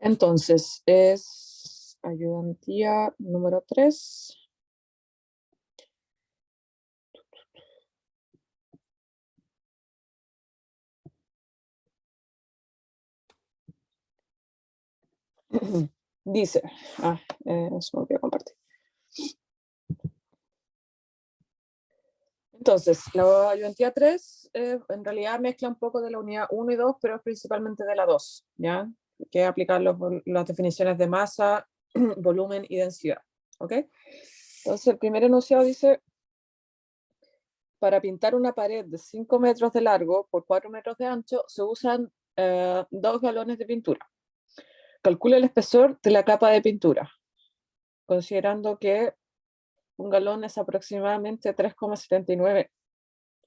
Entonces, es ayudantía número 3. Dice, eso me voy a compartir. Entonces, la ayudantía 3 en realidad mezcla un poco de la unidad 1 y 2, pero es principalmente de la 2, ¿ya? Que es aplicar las definiciones de masa, volumen y densidad, ¿ok? Entonces, el primer enunciado dice, para pintar una pared de 5 metros de largo por 4 metros de ancho, se usan 2 galones de pintura. Calcula el espesor de la capa de pintura, considerando que un galón es aproximadamente 3,79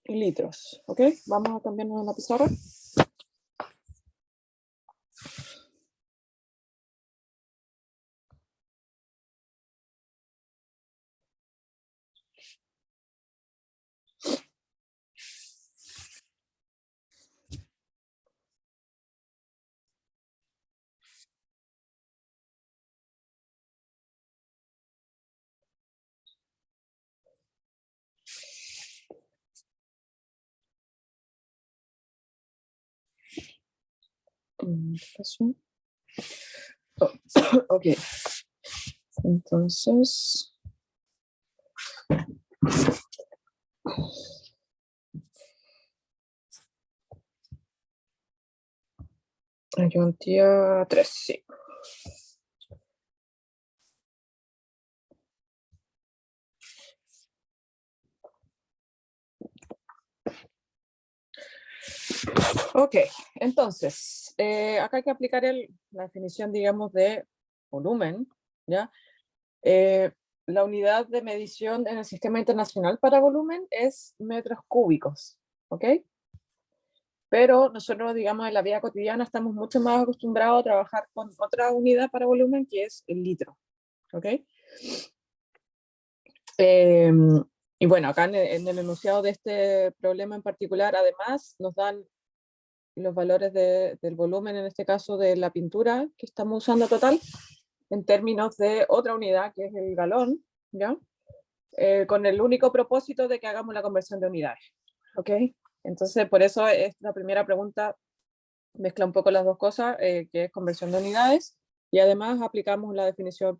litros. ¿Ok? Vamos a cambiarnos la pizarra. Oh, ok. Entonces. Ayudantía 3, sí. Ok, entonces, acá hay que aplicar la definición, digamos, de volumen, ¿ya? La unidad de medición en el Sistema Internacional para volumen es metros cúbicos, ¿ok? Pero nosotros, digamos, en la vida cotidiana estamos mucho más acostumbrados a trabajar con otra unidad para volumen, que es el litro, ¿ok? Y bueno, acá en el enunciado de este problema en particular, además, nos dan los valores del volumen, en este caso de la pintura que estamos usando total, en términos de otra unidad, que es el galón, ¿ya? Con el único propósito de que hagamos la conversión de unidades, ¿ok? Entonces, por eso es la primera pregunta, mezcla un poco las dos cosas, que es conversión de unidades, y además aplicamos la definición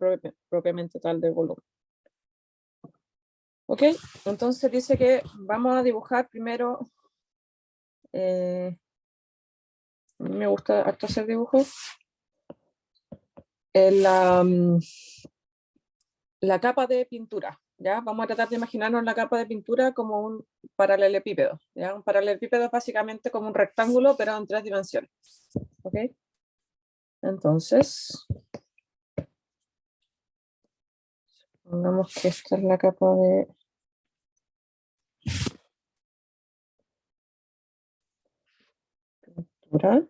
propiamente tal de volumen. ¿Ok? Entonces dice que vamos a dibujar primero, a mí me gusta harto hacer dibujos, la capa de pintura, ¿ya? Vamos a tratar de imaginarnos la capa de pintura como un paralelepípedo, ¿ya? Un paralelepípedo es básicamente como un rectángulo, pero en 3 dimensiones, ¿ok? Entonces, pongamos que esta es la capa de pintura.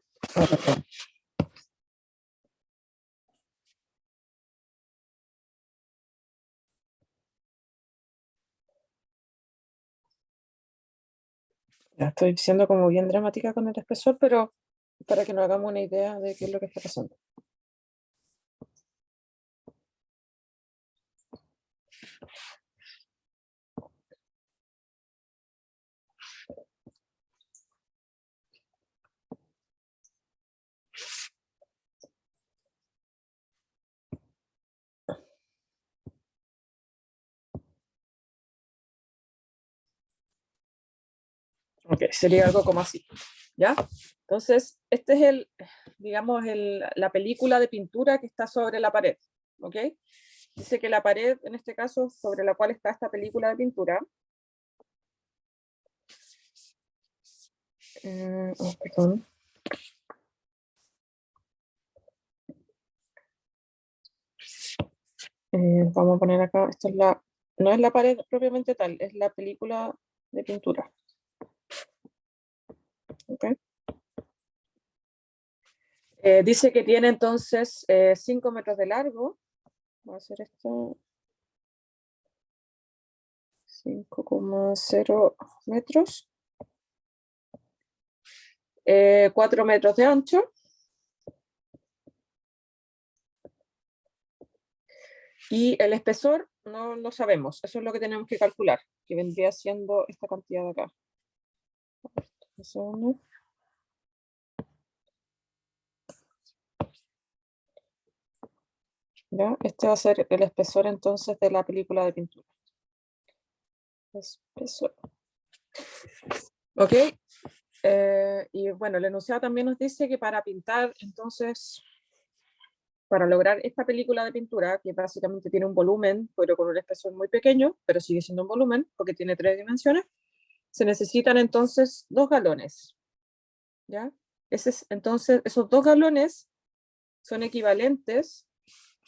Ya estoy siendo como bien dramática con el espesor, pero para que nos hagamos una idea de qué es lo que está pasando. Ok, sería algo como así, ¿ya? Entonces, este es digamos, la película de pintura que está sobre la pared, ¿ok? Dice que la pared, en este caso, sobre la cual está esta película de pintura, perdón. Vamos a poner acá, esto es no es la pared propiamente tal, es la película de pintura. ¿Okay? Dice que tiene entonces 5 metros de largo. Voy a hacer esto. 5,0 metros. 4 metros de ancho. Y el espesor no lo sabemos, eso es lo que tenemos que calcular, que vendría siendo esta cantidad de acá. Un segundo. ¿Ya? Este va a ser el espesor entonces de la película de pintura. Espesor. Ok. Y bueno, el enunciado también nos dice que para pintar, entonces, para lograr esta película de pintura, que básicamente tiene un volumen, pero con un espesor muy pequeño, pero sigue siendo un volumen, porque tiene 3 dimensiones, se necesitan entonces 2 galones. ¿Ya? Entonces, esos 2 galones son equivalentes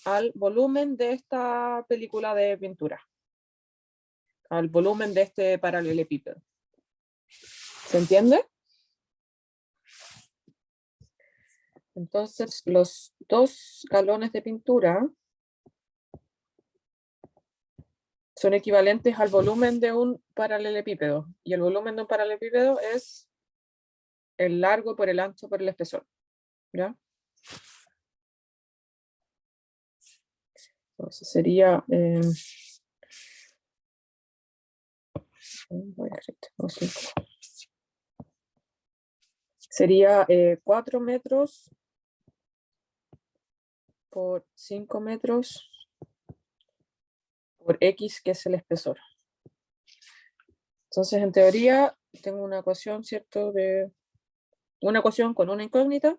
al volumen de esta película de pintura, al volumen de este paralelepípedo. ¿Se entiende? Entonces, los 2 galones de pintura son equivalentes al volumen de un paralelepípedo. Y el volumen de un paralelepípedo es el largo por el ancho por el espesor. ¿Ya? Entonces sería... sería 4 metros por 5 metros por X, que es el espesor. Entonces, en teoría, tengo una ecuación, ¿cierto? Una ecuación con una incógnita.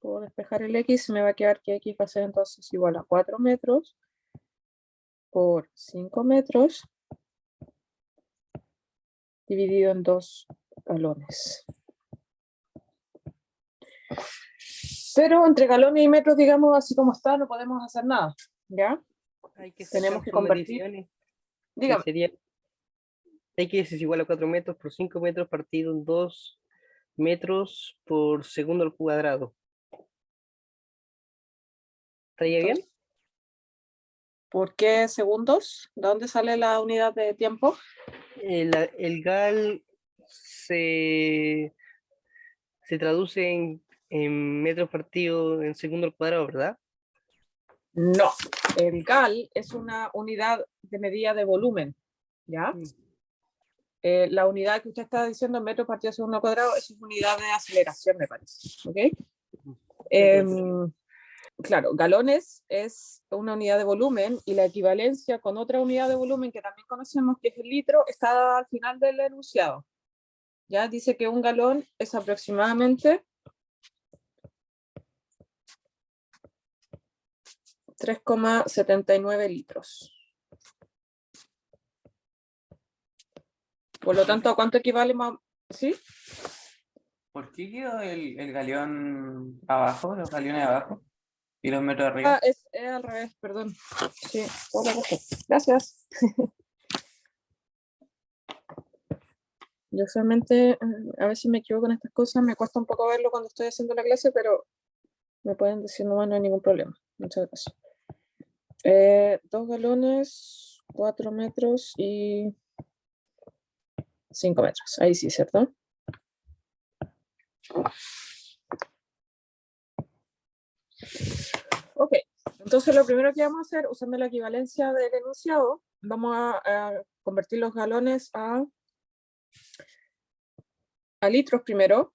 Puedo despejar el X, me va a quedar que X va a ser entonces igual a 4 metros por 5 metros dividido en 2 galones. Pero entre galones y metros, digamos, así como está, no podemos hacer nada, ¿ya? Hay que Tenemos sacar que formas convertir. divisiones, que Dígame. sería X es igual a 4 metros por 5 metros partido en 2 metros por segundo al cuadrado. ¿Estaría bien? Entonces, ¿por qué segundos? ¿De dónde sale la unidad de tiempo? El GAL se traduce en metros partido en segundo al cuadrado, ¿verdad? No, el GAL es una unidad de medida de volumen, ¿ya? La unidad que usted está diciendo, metros partido segundo al cuadrado, es una unidad de aceleración, me parece, ¿ok? Claro, galones es una unidad de volumen y la equivalencia con otra unidad de volumen que también conocemos, que es el litro, está al final del enunciado. Ya dice que un galón es aproximadamente 3,79 litros. Por lo tanto, ¿a cuánto equivale más? ¿Sí? ¿Por qué quedó el galeón abajo, los galeones abajo y los metros arriba? Ah, es al revés, perdón. Sí, toda la razón. Gracias. Yo solamente, a veces me equivoco en estas cosas, me cuesta un poco verlo cuando estoy haciendo la clase, pero me pueden decir no, no hay ningún problema. Muchas gracias. 2 galones, 4 metros y 5 metros. Ahí sí, ¿cierto? Ok, entonces lo primero que vamos a hacer, usando la equivalencia del enunciado, vamos a convertir los galones a litros primero,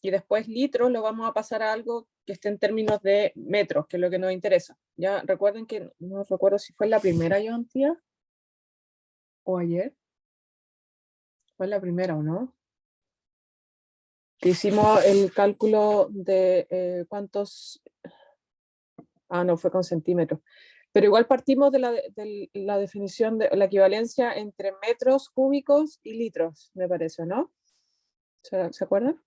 y después litros lo vamos a pasar a algo que esté en términos de metros, que es lo que nos interesa. Ya recuerden que, no recuerdo si fue la primera ayudantía o ayer. Fue la primera, ¿o no? Que hicimos el cálculo de cuántos... Ah, no, fue con centímetros. Pero igual partimos de la definición de la equivalencia entre metros cúbicos y litros, me parece, ¿no? ¿Se acuerdan?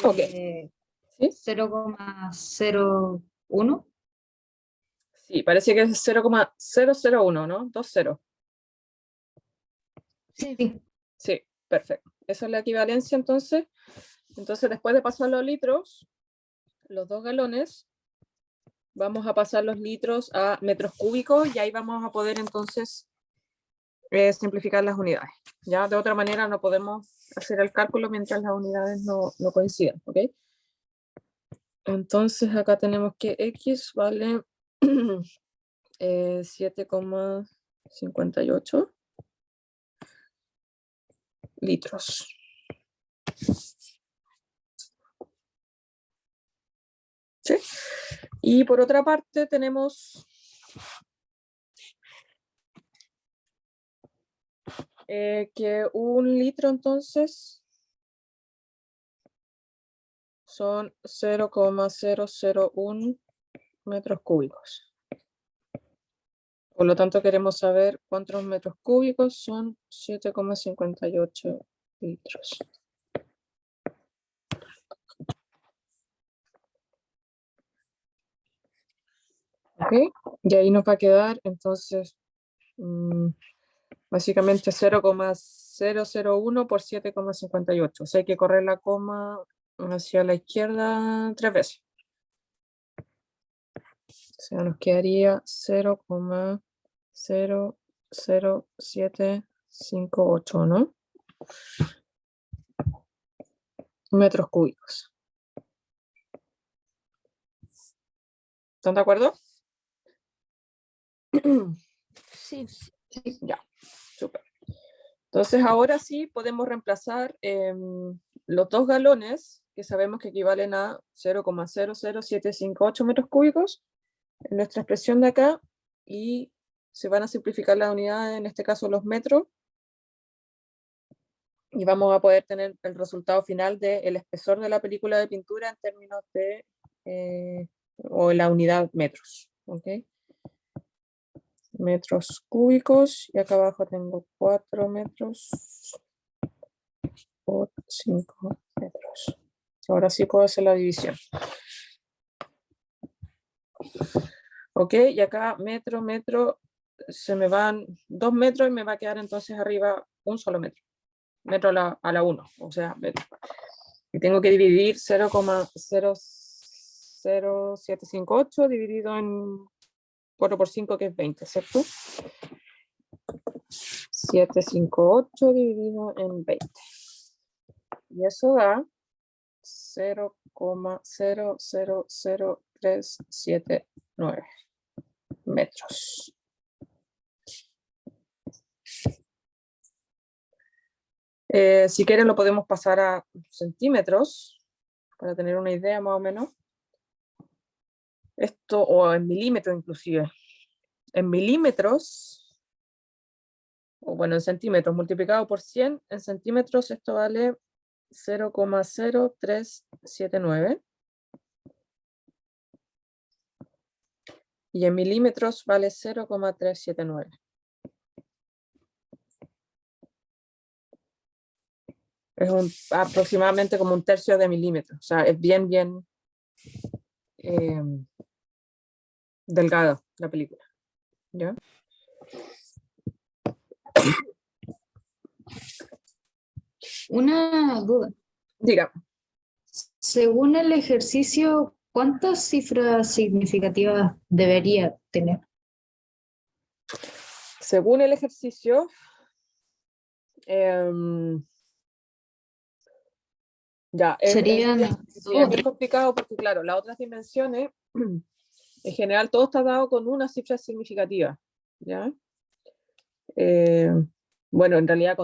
Ok. ¿Sí? 0,01. Sí, parece que es 0,001, ¿no? 20. Sí. Sí, perfecto. Esa es la equivalencia entonces. Entonces, después de pasar los litros, los 2 galones, vamos a pasar los litros a metros cúbicos y ahí vamos a poder entonces simplificar las unidades. Ya de otra manera no podemos hacer el cálculo mientras las unidades no coincidan, ¿ok? Entonces acá tenemos que X vale 7,58 litros. ¿Sí? Y por otra parte tenemos que 1 litro entonces son 0,001 metros cúbicos. Por lo tanto, queremos saber cuántos metros cúbicos son 7,58 litros. ¿Ok? Y ahí nos va a quedar entonces básicamente 0,001 por 7,58. O sea, hay que correr la coma hacia la izquierda 3 veces. O sea, nos quedaría 0,00758, ¿no? Metros cúbicos. ¿Están de acuerdo? Sí. Ya, súper. Entonces ahora sí podemos reemplazar los 2 galones, que sabemos que equivalen a 0,00758 metros cúbicos, en nuestra expresión de acá, y se van a simplificar las unidades, en este caso los metros, y vamos a poder tener el resultado final del espesor de la película de pintura en términos de, o la unidad metros, ¿ok? Metros cúbicos, y acá abajo tengo 4 metros por 5 metros. Ahora sí puedo hacer la división. Ok, y acá metro, se me van 2 metros y me va a quedar entonces arriba un solo metro. Metro a la 1, o sea, metro. Y tengo que dividir 0,00758 dividido en 4 por 5, que es 20, ¿cierto? 758 dividido en 20. Y eso da 0,000379 metros. Si quieren lo podemos pasar a centímetros, para tener una idea más o menos. Esto, o en milímetros inclusive. En milímetros, o bueno, en centímetros, multiplicado por 100, en centímetros esto vale 0,0379. Y en milímetros vale 0,379. Es aproximadamente como 1/3 de milímetro. O sea, es bien delgada la película. ¿Ya? Una duda. Diga. Según el ejercicio, ¿cuántas cifras significativas debería tener? Según el ejercicio, ya, Serían es bien complicado porque, claro, las otras dimensiones, en general, todo está dado con una cifra significativa, ¿ya? Bueno, en realidad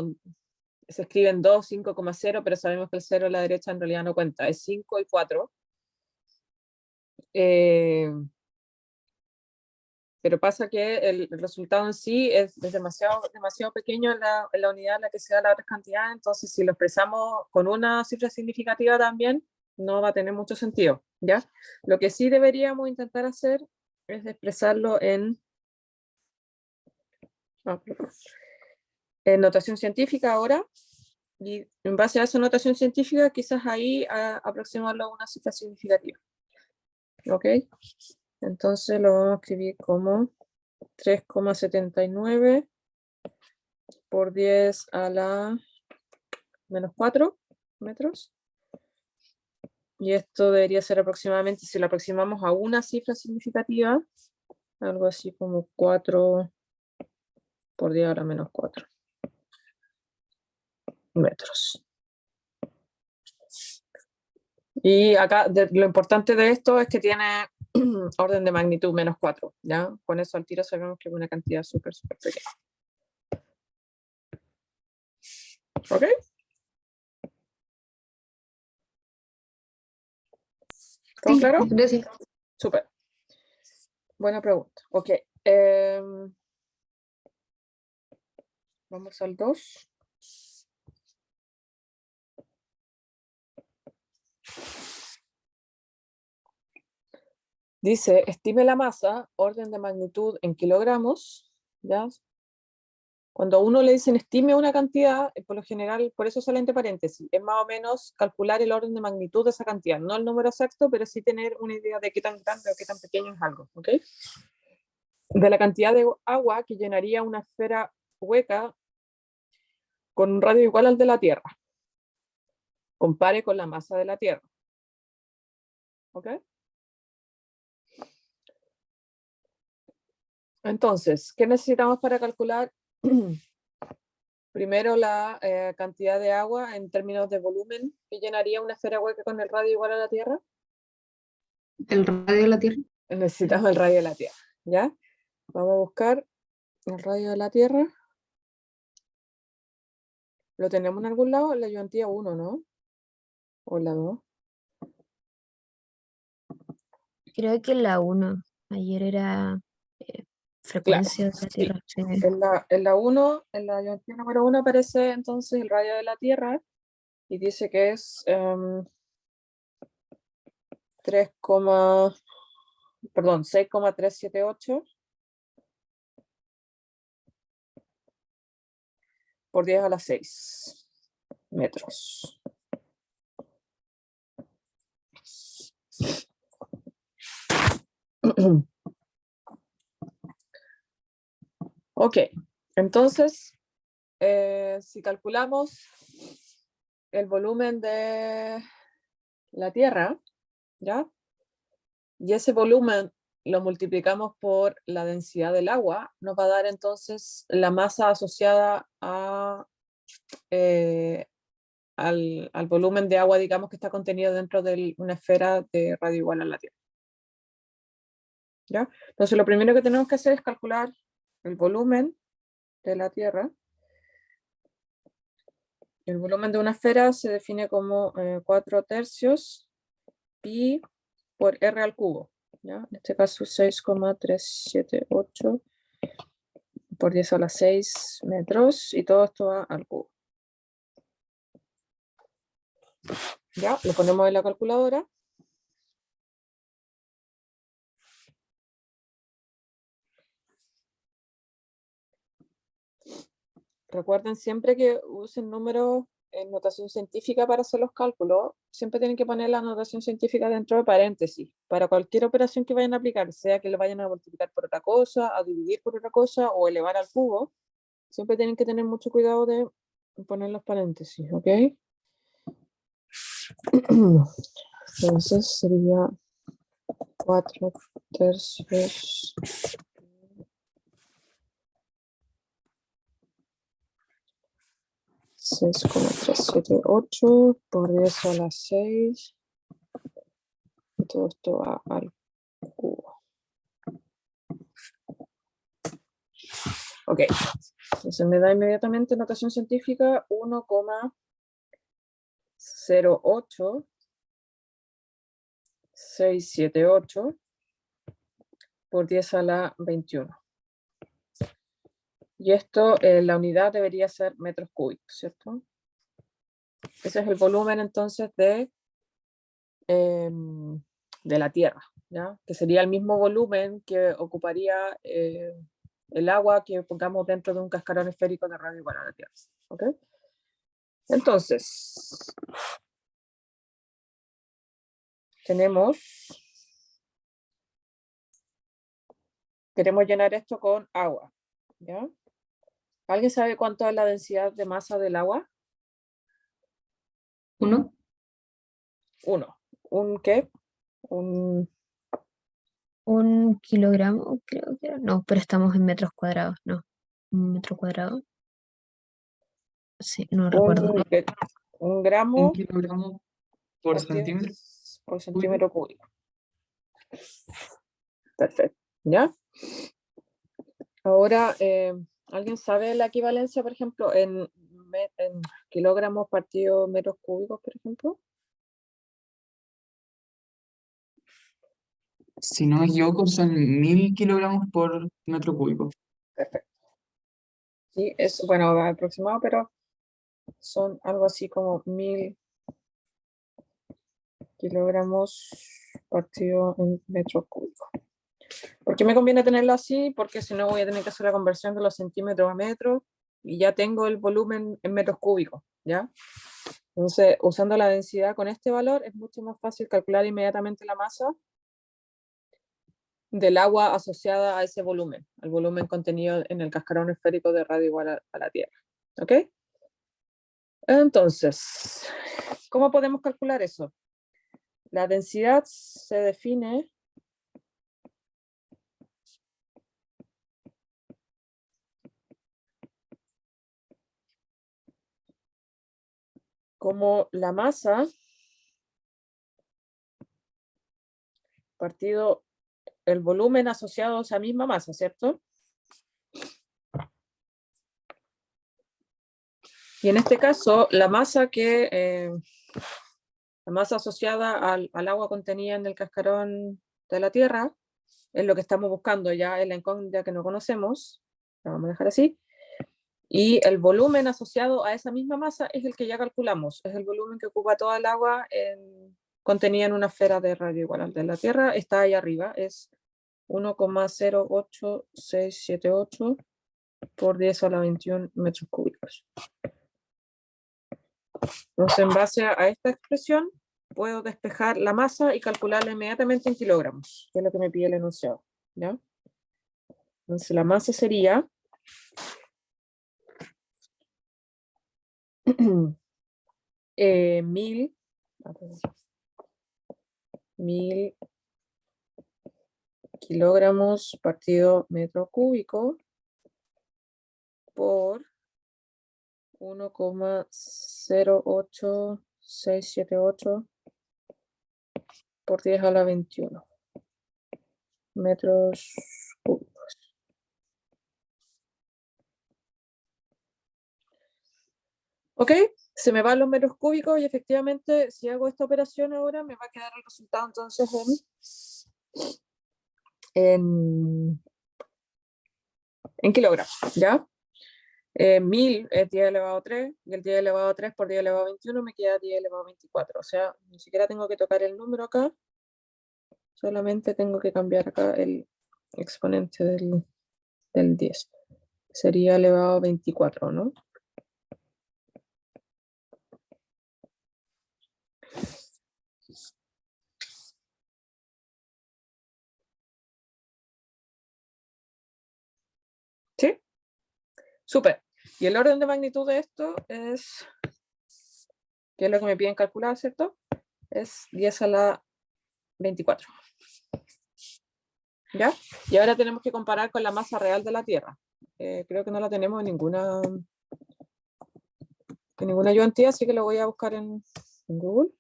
se escriben 2, 5,0, pero sabemos que el 0 a la derecha en realidad no cuenta, es 5 y 4. Pero pasa que el resultado en sí es demasiado pequeño en la unidad en la que se da la otra cantidad, entonces si lo expresamos con una cifra significativa también, no va a tener mucho sentido, ¿ya? Lo que sí deberíamos intentar hacer es expresarlo en notación científica ahora, y en base a esa notación científica quizás ahí aproximarlo a una cifra significativa. ¿Ok? Entonces lo vamos a escribir como 3,79 por 10 a la menos 4 metros. Y esto debería ser aproximadamente, si lo aproximamos a una cifra significativa, algo así como 4 por 10 a la menos 4 metros. Y acá lo importante de esto es que tiene orden de magnitud -4, ¿ya? Con eso al tiro sabemos que es una cantidad súper pequeña. ¿Ok? ¿Todo Sí, claro? gracias. Súper. Buena pregunta. Ok. Vamos al 2. Dice, estime la masa, orden de magnitud en kilogramos, ¿ya? Cuando a uno le dicen estime una cantidad, por lo general, por eso sale entre paréntesis, es más o menos calcular el orden de magnitud de esa cantidad, no el número exacto, pero sí tener una idea de qué tan grande o qué tan pequeño es algo, ¿ok? De la cantidad de agua que llenaría una esfera hueca con un radio igual al de la Tierra. Compare con la masa de la Tierra. ¿Ok? Entonces, ¿qué necesitamos para calcular? Primero la cantidad de agua en términos de volumen que llenaría una esfera hueca con el radio igual a la Tierra. El radio de la Tierra. Necesitamos el radio de la Tierra, ¿ya? Vamos a buscar el radio de la Tierra. ¿Lo tenemos en algún lado? En la ayudantía 1, ¿no? ¿O en la 2? Creo que la 1. Ayer era frecuencia de la sí. Tierra. Sí. En la 1, en la ayudantía número 1 aparece entonces el radio de la Tierra y dice que es 6,378 por 10 a la 6 metros. Ok, entonces, si calculamos el volumen de la Tierra, ¿ya? Y ese volumen lo multiplicamos por la densidad del agua, nos va a dar entonces la masa asociada a, al volumen de agua, digamos, que está contenido dentro de una esfera de radio igual a la Tierra. ¿Ya? Entonces lo primero que tenemos que hacer es calcular el volumen de la Tierra. El volumen de una esfera se define como 4/3 pi por r al cubo. ¿Ya? En este caso 6,378 por 10 a la 6 metros, y todo esto va al cubo. Ya, lo ponemos en la calculadora. Recuerden siempre que usen números en notación científica para hacer los cálculos. Siempre tienen que poner la notación científica dentro de paréntesis para cualquier operación que vayan a aplicar, sea que lo vayan a multiplicar por otra cosa, a dividir por otra cosa o elevar al cubo. Siempre tienen que tener mucho cuidado de poner los paréntesis, ¿ok? Entonces sería 4/3 6,378 por 10 a la 6. Y todo esto va al cubo. Ok, entonces me da inmediatamente notación científica 1,08678 por 10 a la 21. Y esto, la unidad debería ser metros cúbicos, ¿cierto? Ese es el volumen entonces de la Tierra, ¿ya? Que sería el mismo volumen que ocuparía el agua que pongamos dentro de un cascarón esférico de radio igual a la Tierra. ¿Ok? Entonces, queremos llenar esto con agua, ¿ya? ¿Alguien sabe cuánto es la densidad de masa del agua? 1. 1. ¿Un qué? Un kilogramo, creo que era. No, pero estamos en metros cuadrados, no. ¿Un metro cuadrado? Sí, no recuerdo. Un gramo Un kilogramo por por 10 centímetro. por centímetro cúbico. Perfecto, ¿ya? Ahora, ¿alguien sabe la equivalencia, por ejemplo, en kilogramos partido metros cúbicos, por ejemplo? Si no me equivoco, son 1000 kilogramos por metro cúbico. Perfecto. Sí, es, bueno, aproximado, pero son algo así como 1000 kilogramos partido en metros cúbicos. ¿Por qué me conviene tenerlo así? Porque si no voy a tener que hacer la conversión de los centímetros a metros y ya tengo el volumen en metros cúbicos, ¿ya? Entonces, usando la densidad con este valor es mucho más fácil calcular inmediatamente la masa del agua asociada a ese volumen, al volumen contenido en el cascarón esférico de radio igual a la Tierra. ¿Ok? Entonces, ¿cómo podemos calcular eso? La densidad se define como la masa partido el volumen asociado a esa misma masa, ¿cierto? Y en este caso, la masa la masa asociada al agua contenida en el cascarón de la Tierra es lo que estamos buscando, ya es la incógnita que no conocemos, la vamos a dejar así, y el volumen asociado a esa misma masa es el que ya calculamos, es el volumen que ocupa toda el agua contenida en una esfera de radio igual al de la Tierra, está ahí arriba, es 1,08678 por 10 a la 21 metros cúbicos. Entonces, en base a esta expresión, puedo despejar la masa y calcularla inmediatamente en kilogramos, que es lo que me pide el enunciado, ¿ya? Entonces, la masa sería 1000 kilogramos partido metro cúbico por 1,08678 por 10 a la 21 metros cúbicos. Ok, se me van los metros cúbicos y efectivamente si hago esta operación ahora me va a quedar el resultado entonces en kilogramos, ¿ya? 1000 es 10 elevado a 3 y el 10 elevado a 3 por 10 elevado a 21 me queda 10 elevado a 24, o sea, ni siquiera tengo que tocar el número acá, solamente tengo que cambiar acá el exponente del 10. Sería elevado a 24, ¿no? ¿Sí? Súper. Y el orden de magnitud de esto es, que es lo que me piden calcular, ¿cierto? Es 10 a la 24. ¿Ya? Y ahora tenemos que comparar con la masa real de la Tierra. Creo que no la tenemos en ninguna ayudantía, así que lo voy a buscar en Google.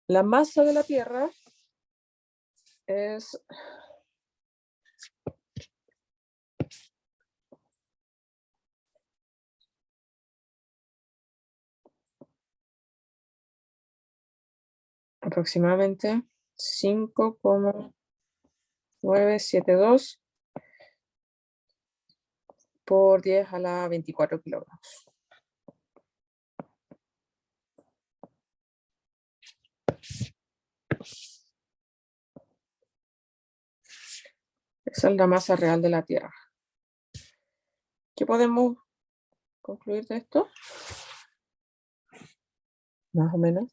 La masa de la Tierra es aproximadamente 5,972 por 10 a la 24 kilogramos. Esa es la masa real de la Tierra. ¿Qué podemos concluir de esto? Más o menos.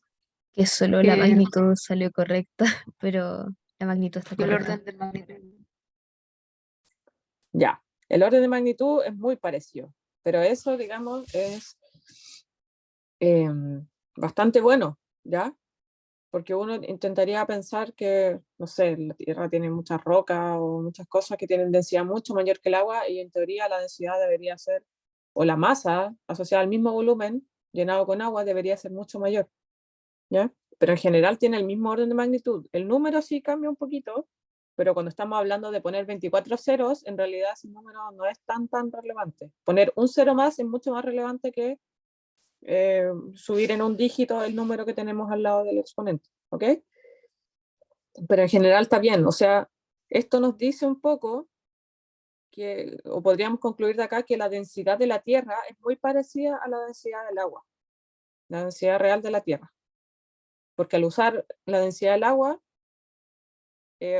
Que solo la Que- magnitud salió correcta, pero la magnitud está Y el correcta. orden del magnitud. Ya, el orden de magnitud es muy parecido, pero eso, digamos, es bastante bueno, ¿ya? Porque uno intentaría pensar que, no sé, la Tierra tiene muchas rocas o muchas cosas que tienen densidad mucho mayor que el agua y en teoría la densidad debería ser, o la masa asociada al mismo volumen llenado con agua debería ser mucho mayor, ¿ya? pero en general tiene el mismo orden de magnitud. El número sí cambia un poquito, pero cuando estamos hablando de poner 24 ceros, en realidad ese número no es tan relevante. Poner un cero más es mucho más relevante que subir en un dígito el número que tenemos al lado del exponente, ¿ok? Pero en general está bien, o sea, esto nos dice un poco que, o podríamos concluir de acá, que la densidad de la Tierra es muy parecida a la densidad del agua, la densidad real de la Tierra. Porque al usar la densidad del agua,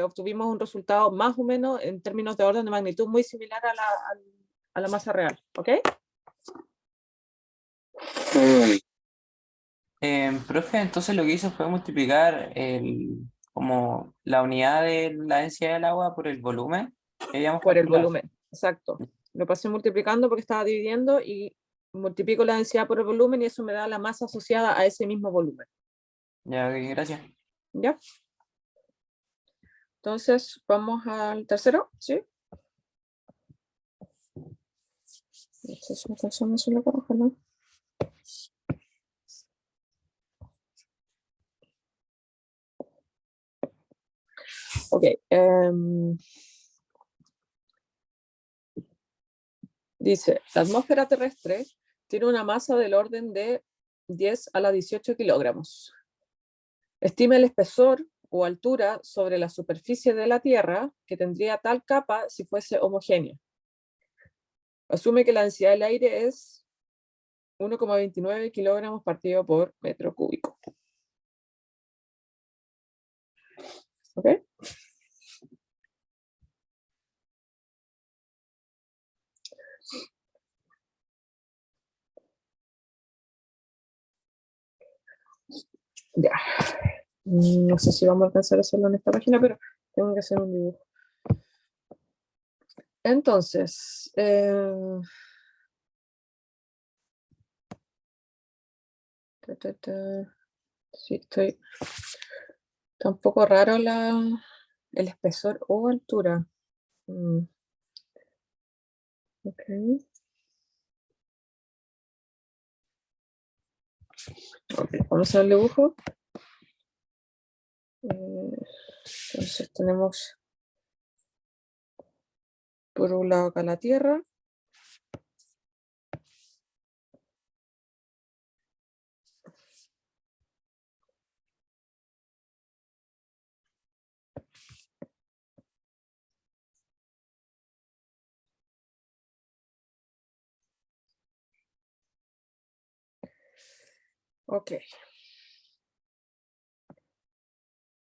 obtuvimos un resultado más o menos en términos de orden de magnitud muy similar a la masa real, ¿ok? Profe, entonces lo que hizo fue multiplicar como la unidad de la densidad del agua por el volumen que habíamos Por el calculado. volumen, exacto. Lo pasé multiplicando porque estaba dividiendo y multiplico la densidad por el volumen y eso me da la masa asociada a ese mismo volumen. Ya, ok, gracias. ¿Ya? Entonces, vamos al tercero, ¿sí? Ok. Dice, la atmósfera terrestre tiene una masa del orden de 10 a la 18 kilogramos. Estima el espesor o altura sobre la superficie de la Tierra que tendría tal capa si fuese homogénea. Asume que la densidad del aire es 1,29 kilogramos partido por metro cúbico. ¿Ok? Ya. No sé si vamos a alcanzar a hacerlo en esta página, pero tengo que hacer un dibujo. Entonces, sí, está un poco raro el espesor o altura. Ok. Ok, vamos a hacer el dibujo. Entonces tenemos por un lado acá la Tierra. Ok.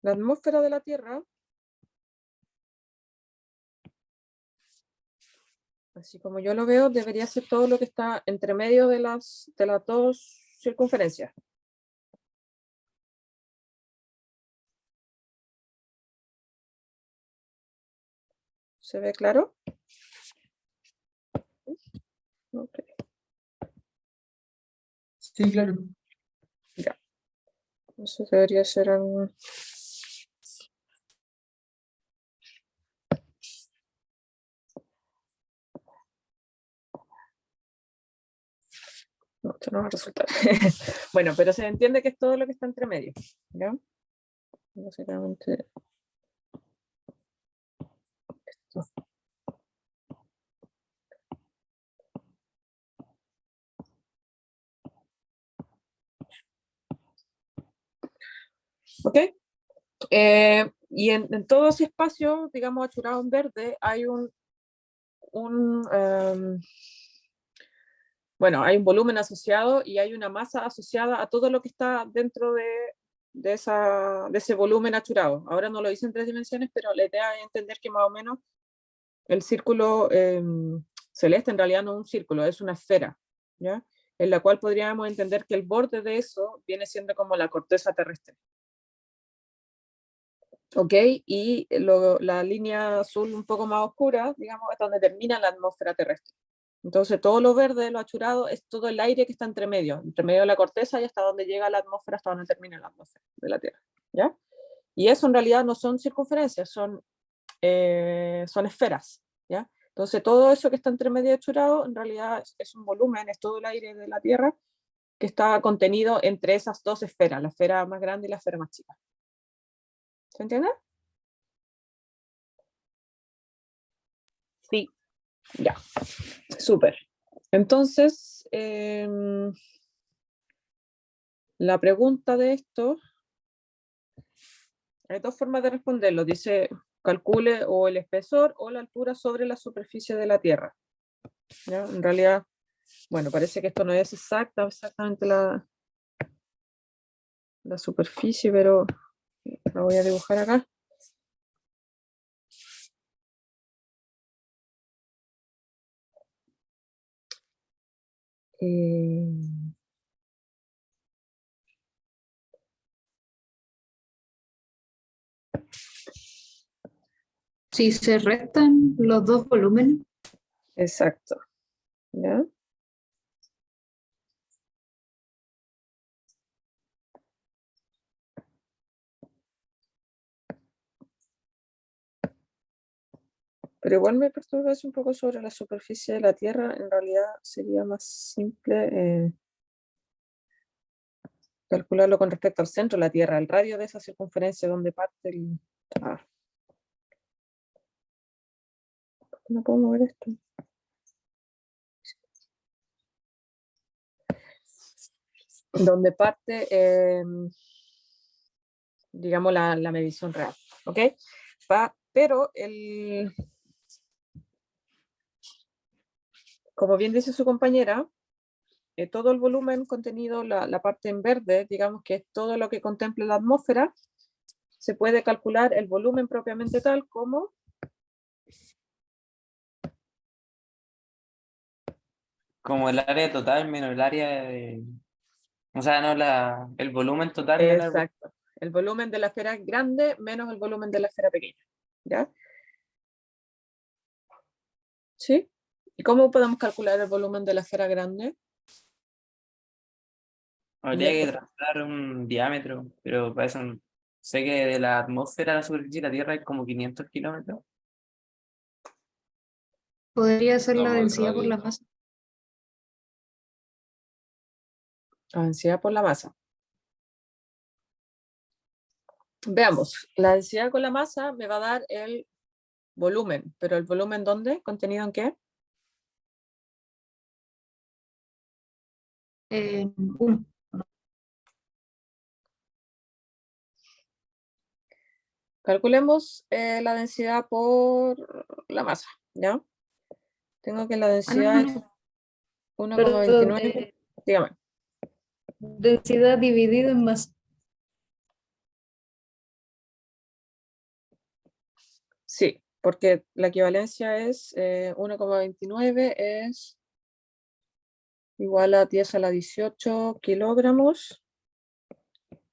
La atmósfera de la Tierra, así como yo lo veo, debería ser todo lo que está entre medio de las dos circunferencias. ¿Se ve claro? Ok. Sí, claro. Ya. Eso debería ser algo. No, esto no va a resultar. Bueno, pero se entiende que es todo lo que está entre medio. ¿Ya? Básicamente. Esto. ¿Ok? Y en todo ese espacio, digamos, achurado en verde, hay bueno, hay un volumen asociado y hay una masa asociada a todo lo que está dentro de ese volumen achurado. Ahora no lo hice en 3 dimensiones, pero la idea es entender que más o menos el círculo celeste en realidad no es un círculo, es una esfera, ¿ya? En la cual podríamos entender que el borde de eso viene siendo como la corteza terrestre. ¿Ok? Y la línea azul un poco más oscura, digamos, es donde termina la atmósfera terrestre. Entonces, todo lo verde, lo achurado, es todo el aire que está entre medio de la corteza y hasta donde llega la atmósfera, hasta donde termina la atmósfera de la Tierra, ¿ya? Y eso en realidad no son circunferencias, son esferas, ¿ya? Entonces, todo eso que está entre medio achurado, en realidad es un volumen, es todo el aire de la Tierra, que está contenido entre esas dos esferas, la esfera más grande y la esfera más chica. ¿Se entiende? Sí. Ya, súper. Entonces, la pregunta de esto, hay dos formas de responderlo. Dice, calcule o el espesor o la altura sobre la superficie de la Tierra. ¿Ya? En realidad, bueno, parece que esto no es exactamente la superficie, pero la voy a dibujar acá. Si se restan los dos volúmenes, Exacto. ¿Ya? Pero igual me perturba un poco sobre la superficie de la Tierra. En realidad sería más simple calcularlo con respecto al centro de la Tierra, el radio de esa circunferencia donde parte el... Ah. No puedo mover esto. Donde parte, digamos, la medición real. ¿Ok? Pero como bien dice su compañera, todo el volumen contenido, la parte en verde, digamos que es todo lo que contempla la atmósfera, se puede calcular el volumen propiamente tal como Como el área total menos el área de... O sea, no el volumen total menos el exacto, el volumen de la esfera grande menos el volumen de la esfera pequeña. ¿Ya? ¿Sí? ¿Y cómo podemos calcular el volumen de la esfera grande? Habría que trazar un diámetro, pero para eso sé que de la atmósfera a la superficie de la Tierra es como 500 kilómetros. podría ser la Como el densidad por la radio. masa. La densidad por la masa. Veamos, la densidad con la masa me va a dar el volumen, pero ¿el volumen dónde? ¿Contenido en qué? Uno. Calculemos la densidad por la masa, ¿ya? Tengo que la Ah, no, densidad no, es no. 1,29. Dígame. Densidad dividido en masa. Sí, porque la equivalencia es 1,29 es igual a 10 a la 18 kilogramos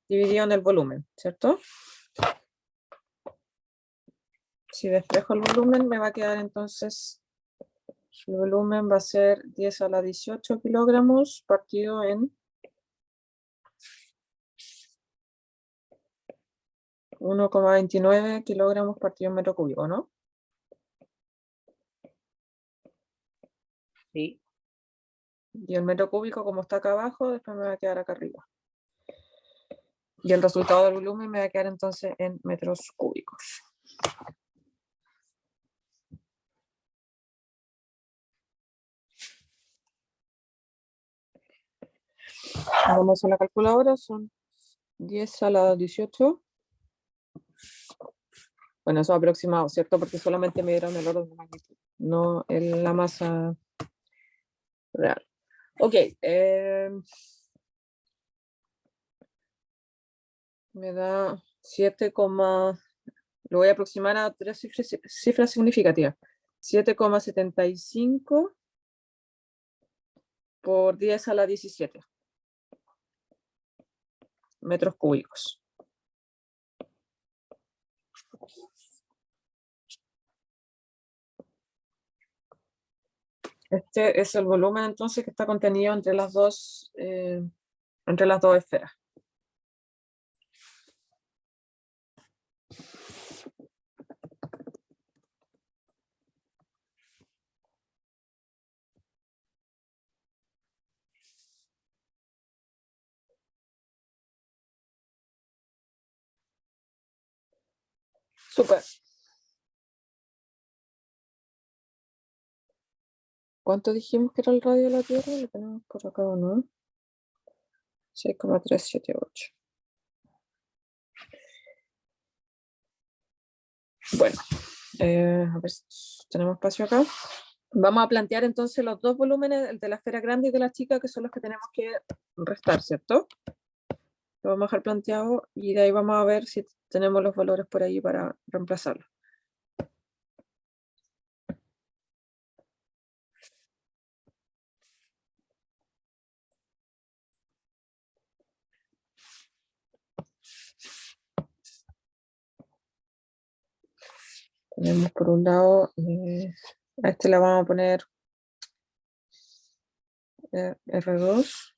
dividido en el volumen, ¿cierto? Si despejo el volumen me va a quedar entonces, el volumen va a ser 10 a la 18 kilogramos partido en 1,29 kilogramos partido en metro cúbico, ¿no? Sí. Y el metro cúbico, como está acá abajo, después me va a quedar acá arriba. Y el resultado del volumen me va a quedar entonces en metros cúbicos. Vamos a la calculadora, son 10 a la 18. Bueno, eso aproximado, ¿cierto? Porque solamente me dieron el orden de magnitud, no la masa real. Ok, me da 7, lo voy a aproximar a tres cifras significativas. 7,75 por 10 a la 17 metros cúbicos. Este es el volumen entonces que está contenido entre las dos esferas. Súper. ¿Cuánto dijimos que era el radio de la Tierra? Lo tenemos por acá, ¿o no? 6,378. Bueno, a ver si tenemos espacio acá. Vamos a plantear entonces los dos volúmenes, el de la esfera grande y de la chica, que son los que tenemos que restar, ¿cierto? Lo vamos a dejar planteado y de ahí vamos a ver si tenemos los valores por ahí para reemplazarlo. Tenemos por un lado, a este le vamos a poner R2.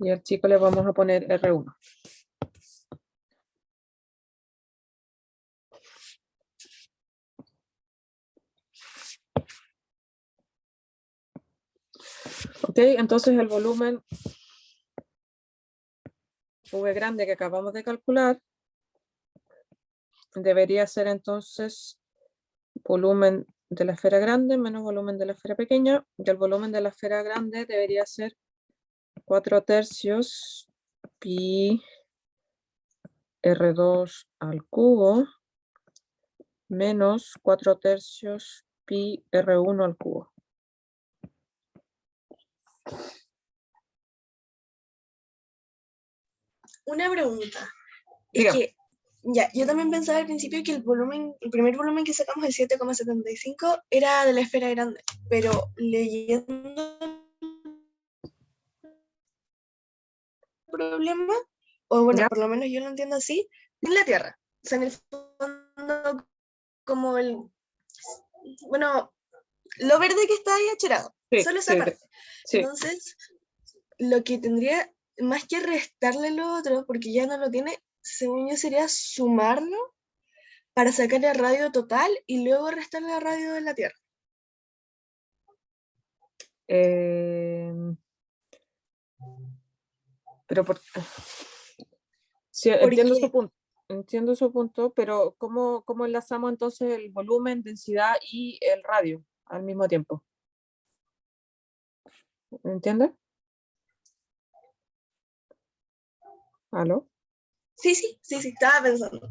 Y al chico le vamos a poner R1. Ok, entonces el volumen V grande que acabamos de calcular debería ser entonces volumen de la esfera grande menos volumen de la esfera pequeña, y el volumen de la esfera grande debería ser 4/3 pi R2 al cubo menos 4/3 pi R1 al cubo. Una pregunta. Diga. Es que, ya, yo también pensaba al principio que el primer volumen que sacamos, el 7,75, era de la esfera grande, pero leyendo el problema, o bueno, ¿Ya? por lo menos yo lo entiendo así, es la Tierra. O sea, en el fondo, como bueno, lo verde que está ahí achorado, Sí, solo esa sí, parte. sí. Entonces, lo que tendría, más que restarle lo otro, porque ya no lo tiene, según yo sería sumarlo para sacar el radio total y luego restarle el radio de la Tierra. Pero sí, entiendo Porque, su punto. Entiendo su punto, pero ¿cómo enlazamos entonces el volumen, densidad y el radio al mismo tiempo? ¿Entiendes? ¿Aló? sí, estaba pensando.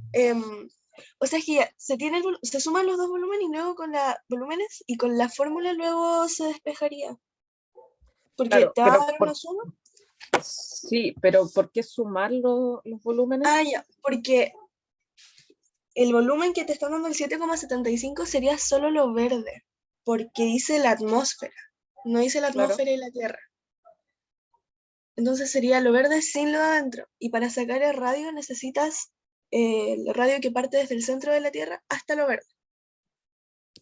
O sea, es que ya, se suman los dos volúmenes y luego con volúmenes y con la fórmula luego se despejaría. Porque Claro, te va a dar una suma. sí, pero ¿por qué sumar los volúmenes? Ah, ya, porque el volumen que te están dando el 7,75 sería solo lo verde, porque dice la atmósfera, no dice la Claro. atmósfera y la Tierra. Entonces sería lo verde sin lo de adentro. Y para sacar el radio necesitas el radio que parte desde el centro de la Tierra hasta lo verde.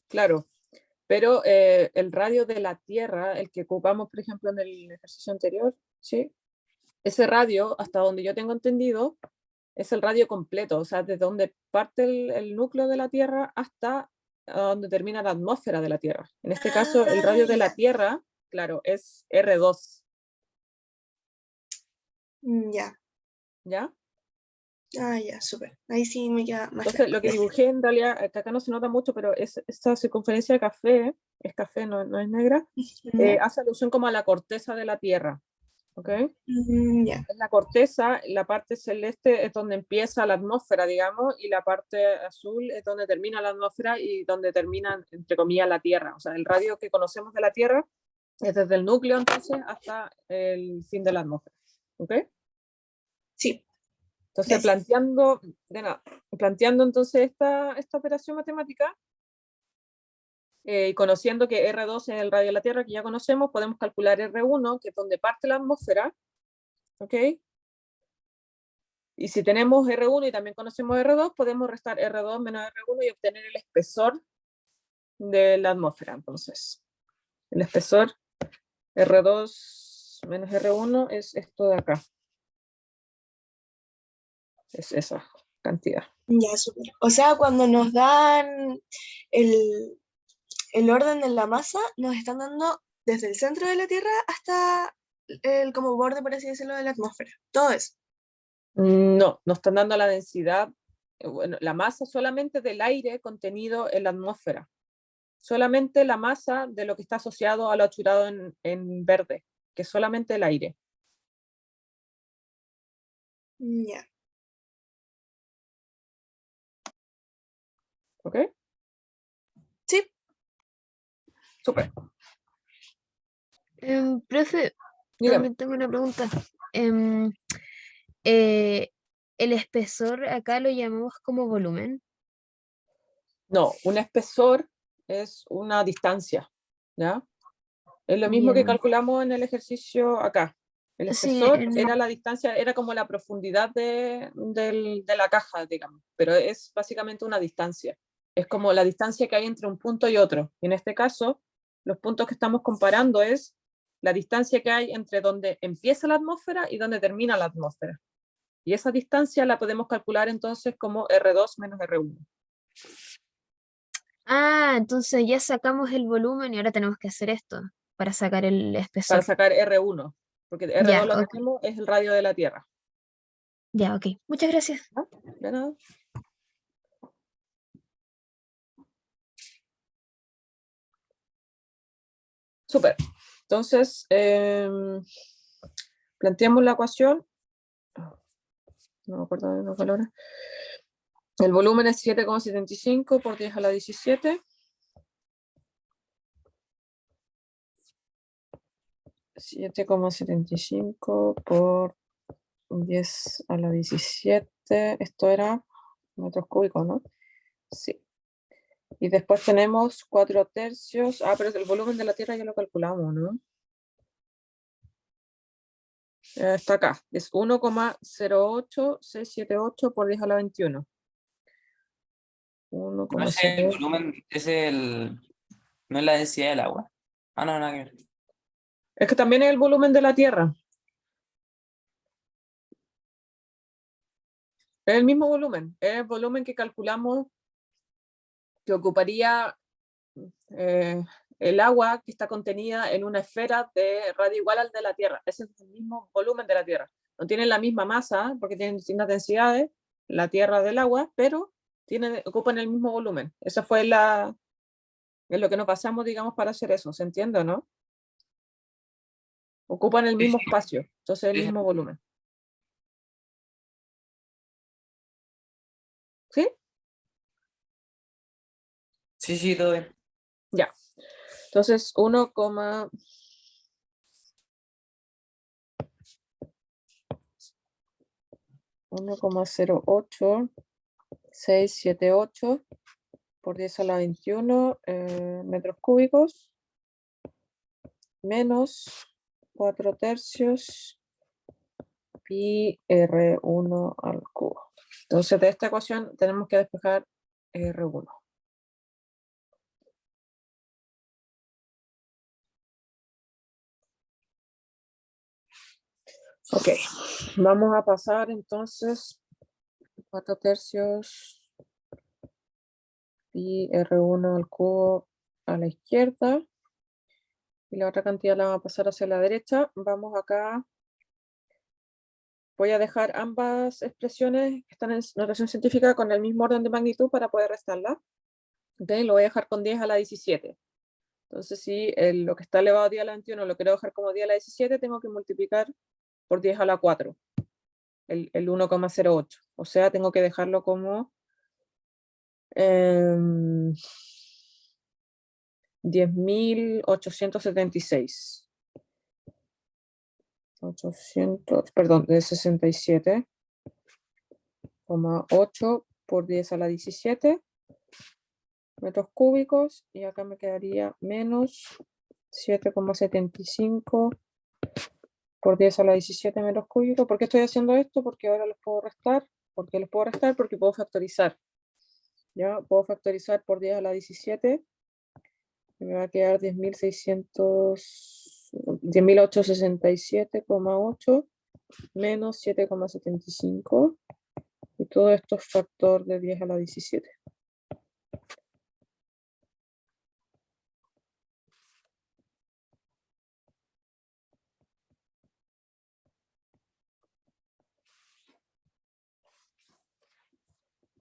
Claro, pero el radio de la Tierra, el que ocupamos, por ejemplo, en el ejercicio anterior, ¿sí? Ese radio, hasta donde yo tengo entendido, es el radio completo, o sea, desde donde parte el núcleo de la Tierra hasta donde termina la atmósfera de la Tierra. En este caso, el radio de la Tierra, claro, es R2, Ya. ¿ya? Ah, ya, súper. Ahí sí me queda más Entonces, lo que dibujé en realidad, que acá no se nota mucho, pero esta circunferencia de café, es café, no es negra, claro. hace alusión como a la corteza de la Tierra, ¿ok? Ya. En la corteza, la parte celeste es donde empieza la atmósfera, digamos, y la parte azul es donde termina la atmósfera y donde termina, entre comillas, la Tierra. O sea, el radio que conocemos de la Tierra es desde el núcleo, entonces, hasta el fin de la atmósfera. ¿Ok? Sí. Entonces, planteando entonces esta operación matemática, y conociendo que R2 es el radio de la Tierra, que ya conocemos, podemos calcular R1, que es donde parte la atmósfera, ¿ok? Y si tenemos R1 y también conocemos R2, podemos restar R2 menos R1 y obtener el espesor de la atmósfera. Entonces, el espesor R2 menos R1 es esto de acá. Es esa cantidad. Ya, súper. O sea, cuando nos dan el orden de la masa, nos están dando desde el centro de la Tierra hasta el como borde, por así decirlo, de la atmósfera. Todo eso. No, nos están dando la densidad, bueno, la masa solamente del aire contenido en la atmósfera. Solamente la masa de lo que está asociado a lo achurado en verde, que es solamente el aire. Ya. ¿Ok? Sí. Súper. Profe, Dígame. también tengo una pregunta. Em, eh, el espesor acá lo llamamos como volumen. No, un espesor es una distancia, ¿ya? Es lo mismo que Ya. calculamos en el ejercicio acá. El Sí, espesor era la distancia, era como la profundidad de la caja, digamos, pero es básicamente una distancia. Es como la distancia que hay entre un punto y otro. Y en este caso, los puntos que estamos comparando es la distancia que hay entre donde empieza la atmósfera y donde termina la atmósfera. Y esa distancia la podemos calcular entonces como R2 menos R1. entonces ya sacamos el volumen y ahora tenemos que hacer esto para sacar el Para espesor. sacar R1, porque R2 Ya, lo ok. tenemos, es el radio de la Tierra. Ya, ok. Muchas gracias. ¿Ah? ¿De nada? Súper. Entonces, planteamos la ecuación. No me acuerdo de los valores. El volumen es 7,75 por 10 a la 17. 7,75 por 10 a la 17. Esto era metros cúbicos, ¿no? Sí. Y después tenemos 4 tercios. Pero el volumen de la Tierra ya lo calculamos, ¿no? Está acá. Es 1,08678 por 10 a la 21. No es el volumen, no es la densidad del agua. No, nada que ver. Es que también es el volumen de la Tierra. Es el mismo volumen. Es el volumen que calculamos que ocuparía el agua que está contenida en una esfera de radio igual al de la Tierra. Ese es el mismo volumen de la Tierra. No tienen la misma masa porque tienen distintas densidades, la Tierra del agua, pero ocupan el mismo volumen. Eso fue es lo que nos pasamos, digamos, para hacer eso. ¿Se entiende, no? Ocupan el mismo espacio, entonces el Sí, sí. mismo volumen. ¿Sí? Sí, sí, todo bien. Ya. Entonces 1,08678 por 10 a la 21 metros cúbicos menos 4 tercios pi R1 al cubo. Entonces de esta ecuación tenemos que despejar R1. Ok, vamos a pasar entonces 4 tercios pi R1 al cubo a la izquierda y la otra cantidad la vamos a pasar hacia la derecha. Vamos acá. Voy a dejar ambas expresiones que están en notación científica con el mismo orden de magnitud para poder restarlas. Entonces lo voy a dejar con 10 a la 17. Entonces, si lo que está elevado a 10 a la 21 lo quiero dejar como 10 a la 17, tengo que multiplicar por 10 a la 4, el 1,08. O sea, tengo que dejarlo como 10.876. 800, perdón, de 67,8 por 10 a la 17 metros cúbicos, y acá me quedaría menos 7,75 por 10 a la 17 metros cúbicos. ¿Por qué estoy haciendo esto? Porque ahora los puedo restar. ¿Por qué los puedo restar? Porque puedo factorizar. ¿Ya? Puedo factorizar por 10 a la 17 y me va a quedar 10.867,8 menos 7,75, y todo esto es factor de 10 a la 17.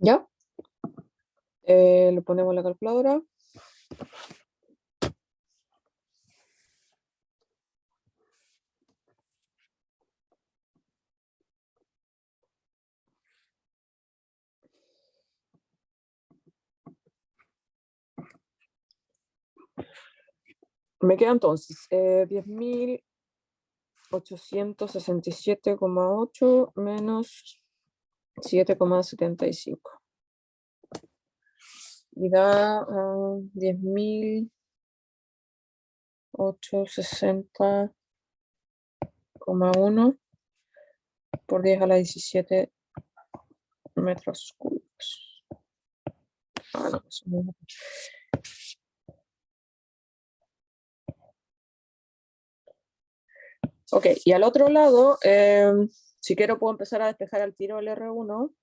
¿Ya? Lo ponemos en la calculadora. Me queda entonces 10.867,8 menos 7,75. Y da 10.860,1 por 10 a la 17 metros cúbicos. No, eso no. Ok, y al otro lado, si quiero puedo empezar a despejar al tiro el R1.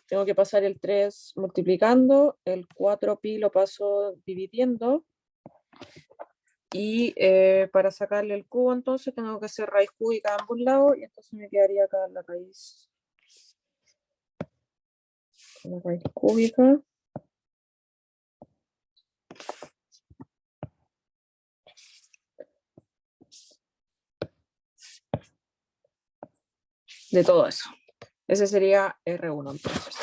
Tengo que pasar el 3 multiplicando, el 4pi lo paso dividiendo, y para sacarle el cubo entonces tengo que hacer raíz cúbica a ambos lados, y entonces me quedaría acá la raíz cúbica. De todo eso. Ese sería R1 entonces.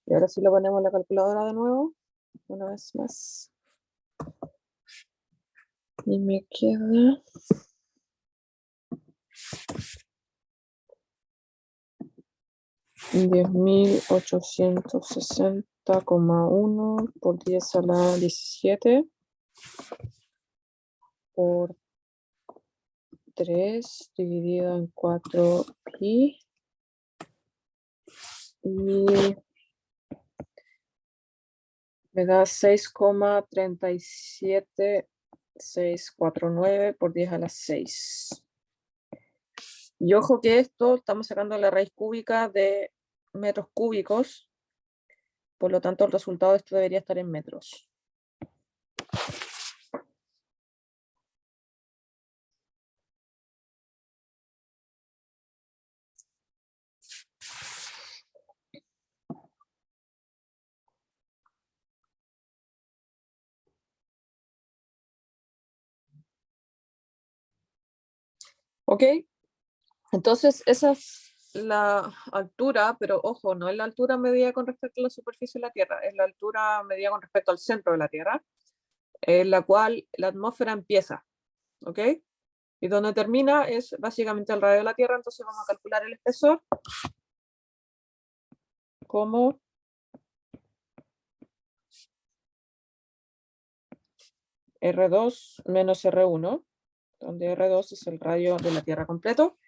Y ahora sí lo ponemos en la calculadora de nuevo, una vez más. Y me queda 10.860,1 por 10 a la 17 por 3 dividido en 4pi, y me da 6,37649 por 10 a la 6. Y ojo que esto estamos sacando la raíz cúbica de metros cúbicos, por lo tanto el resultado de esto debería estar en metros. ¿Ok? Entonces esa es la altura, pero ojo, no es la altura medida con respecto a la superficie de la Tierra, es la altura medida con respecto al centro de la Tierra, en la cual la atmósfera empieza, ¿ok? Y donde termina es básicamente el radio de la Tierra, entonces vamos a calcular el espesor como R2 menos R1, donde R2 es el radio de la Tierra completo.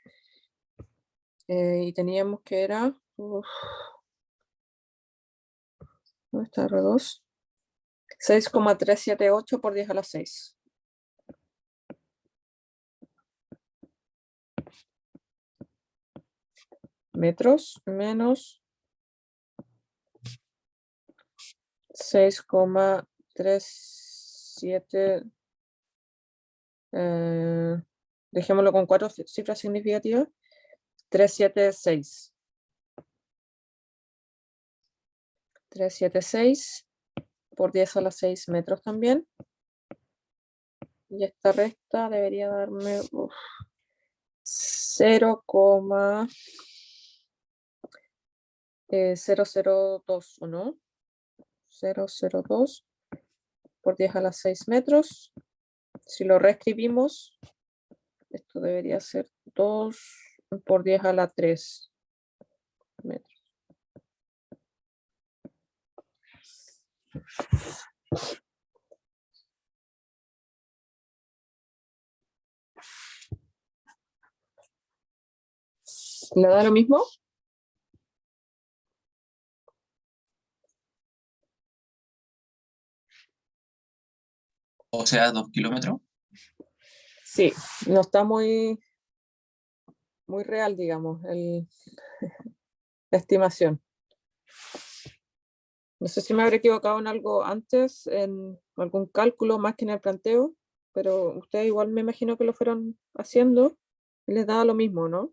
Y teníamos que era... ¿dónde está R2? 6,378 por 10 a la 6. Metros menos 6,37, dejémoslo con 4 cifras significativas, 376. 376 por 10 a la 6 metros también. Y esta resta debería darme 0,002, ¿o no? 0,02 por 10 a la 6 metros. Si lo reescribimos, esto debería ser 2 por 10 a la 3 metros. ¿Le da lo mismo? O sea, 2 kilómetros. Sí, no está muy real, digamos, la estimación. No sé si me habré equivocado en algo antes, en algún cálculo más que en el planteo, pero ustedes igual me imagino que lo fueron haciendo y les daba lo mismo, ¿no?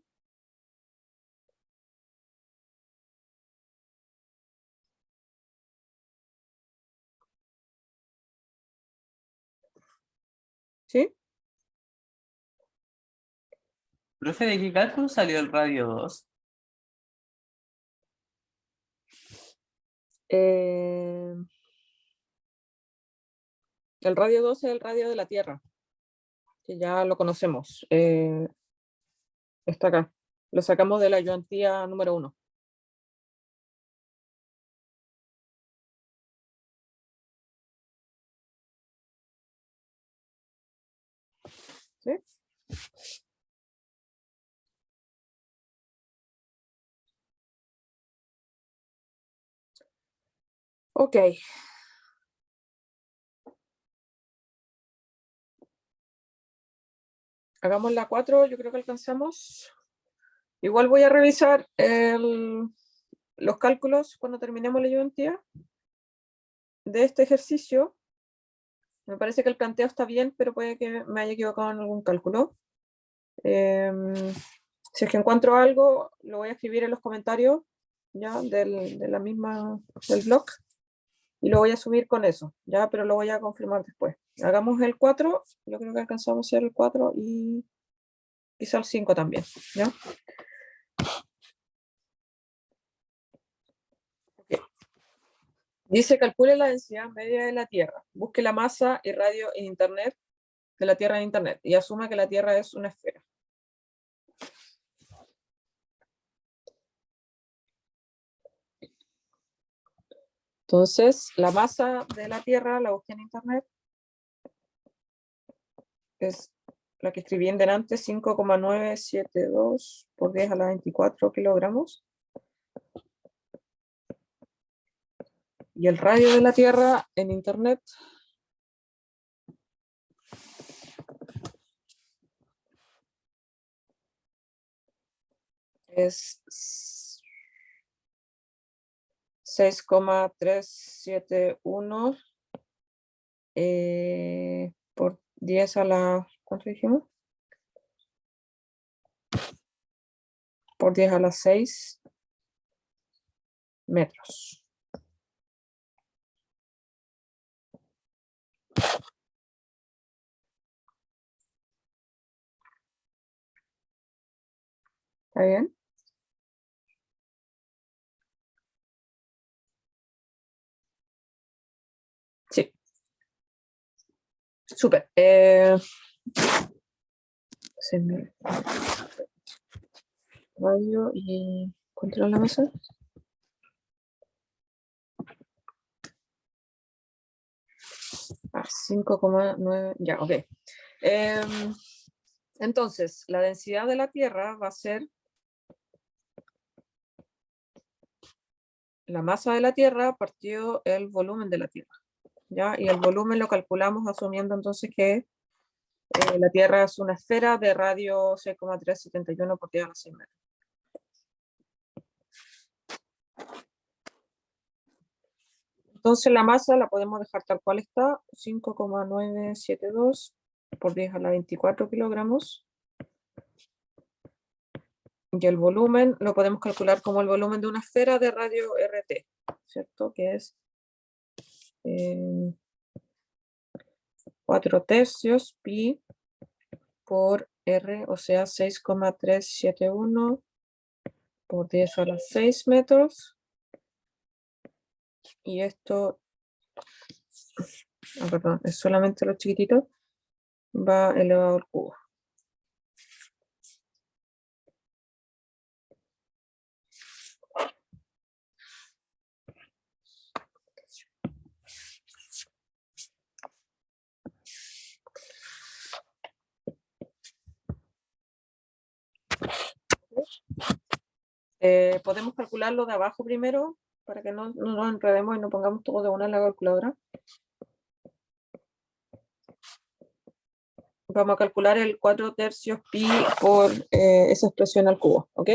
¿Sí? Profe, ¿de qué cálculo salió el radio 2? Eh, el radio 2 es el radio de la Tierra, que ya lo conocemos. Está acá. Lo sacamos de la ayudantía número 1. ¿Sí? Ok. Hagamos la 4, yo creo que alcanzamos. Igual voy a revisar los cálculos cuando terminemos la ayudantía de este ejercicio. Me parece que el planteo está bien, pero puede que me haya equivocado en algún cálculo. Si es que encuentro algo, lo voy a escribir en los comentarios ya del blog y lo voy a subir con eso, ya, pero lo voy a confirmar después. Hagamos el 4, yo creo que alcanzamos a hacer el 4 y quizá el 5 también, ¿ya? Okay. Dice, calcule la densidad media de la Tierra, busque la masa y radio en Internet, de la Tierra en Internet, y asuma que la Tierra es una esfera. Entonces, la masa de la Tierra la busqué en Internet. Es la que escribí en delante, 5,972 por 10 a la 24 kilogramos. Y el radio de la Tierra en Internet es 6,371 por 10 a la, ¿cuánto dijimos? Por 10 a la 6 metros. ¿Está bien? Sí. Súper. Radio y control la masa. Ah, 5,9, ya, ok. Entonces, la densidad de la Tierra va a ser la masa de la Tierra partido el volumen de la Tierra, ¿ya? Y el volumen lo calculamos asumiendo entonces que la Tierra es una esfera de radio 6,371 por 10 a la 6 metros. Entonces la masa la podemos dejar tal cual está, 5,972 por 10 a la 24 kilogramos. Y el volumen lo podemos calcular como el volumen de una esfera de radio RT, ¿cierto? Que es 4 tercios pi por R, o sea, 6,371 por 10 a la 6 metros. Y esto, perdón, es solamente lo chiquitito, va elevado al cubo. Podemos calcularlo de abajo primero, para que no nos enredemos y no pongamos todo de una en la calculadora. Vamos a calcular el 4 tercios pi por esa expresión al cubo, ¿ok?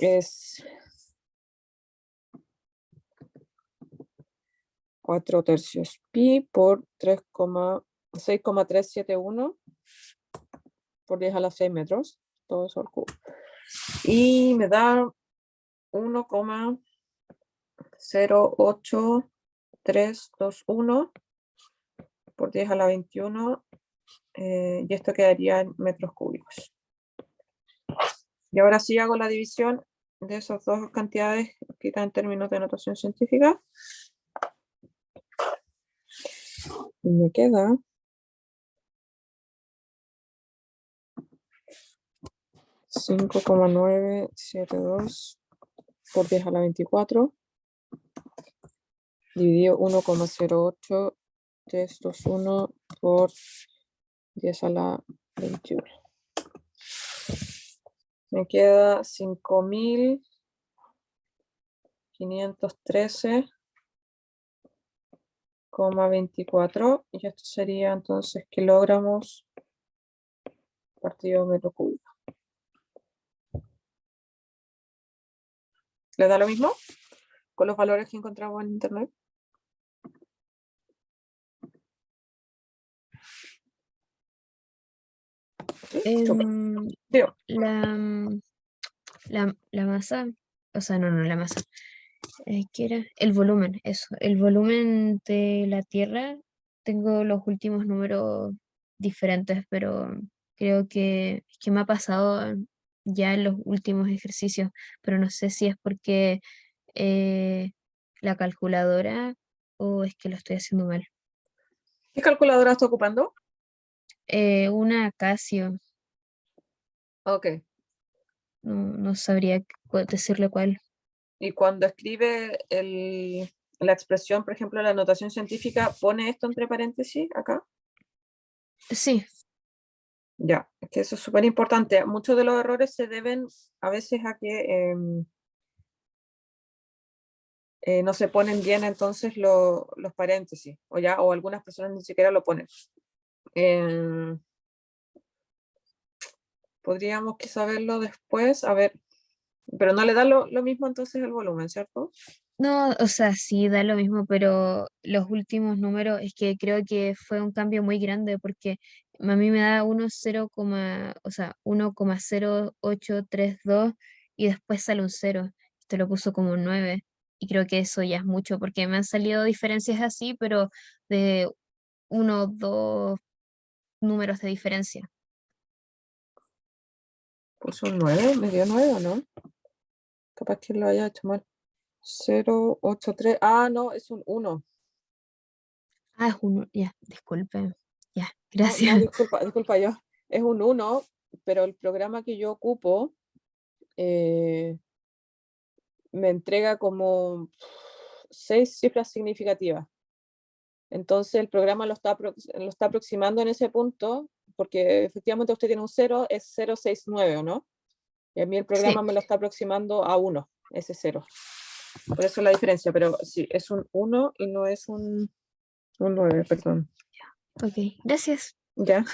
Es 4 tercios pi por 6,371 por 10 a la 6 metros, todo eso al cubo. Y me da 1,08321 por 10 a la 21 y esto quedaría en metros cúbicos. Y ahora sí hago la división de esas dos cantidades que están en términos de notación científica. Y me queda 5,972 por 10 a la 24 dividido 1,08321 por 10 a la 21. Me queda 5.513,24 y esto sería entonces kilogramos partido metro cúbico. ¿Les da lo mismo con los valores que encontramos en internet? ¿Sí? Súper. Digo, La masa, o sea, no, la masa. ¿Qué era? El volumen, eso. El volumen de la Tierra, tengo los últimos números diferentes, pero creo que me ha pasado ya en los últimos ejercicios, pero no sé si es porque eh, la calculadora o es que lo estoy haciendo mal. ¿qué calculadora está ocupando? Una Casio, Ok. no sabría decirle cuál. Y cuando escribe la expresión, por ejemplo, la notación científica, ¿pone esto entre paréntesis acá? Sí, Ya, es que eso es súper importante. Muchos de los errores se deben a veces a que no se ponen bien entonces los paréntesis, o algunas personas ni siquiera lo ponen. Podríamos quizá verlo después, a ver, pero no le da lo mismo entonces el volumen, ¿cierto? no, o sea, sí da lo mismo, pero los últimos números es que creo que fue un cambio muy grande porque a mí me da 1,0832 y después sale un 0. Te lo puso como un 9 y creo que eso ya es mucho porque me han salido diferencias así, pero de 1 o 2 números de diferencia. Puso un 9, me dio 9 o no. Capaz que lo haya hecho mal. 0,83, no, es un 1. Ah, es uno, ya, disculpe. Ya, No, gracias. disculpa yo. Es un 1, pero el programa que yo ocupo me entrega como 6 cifras significativas. Entonces el programa lo está aproximando en ese punto, porque efectivamente usted tiene un 0, es 069, ¿o no? Y a mí el programa Sí, me lo está aproximando a 1, ese 0. Por eso la diferencia, pero sí, es un 1 y no es un 9, perdón. ok, gracias. ¿Ya?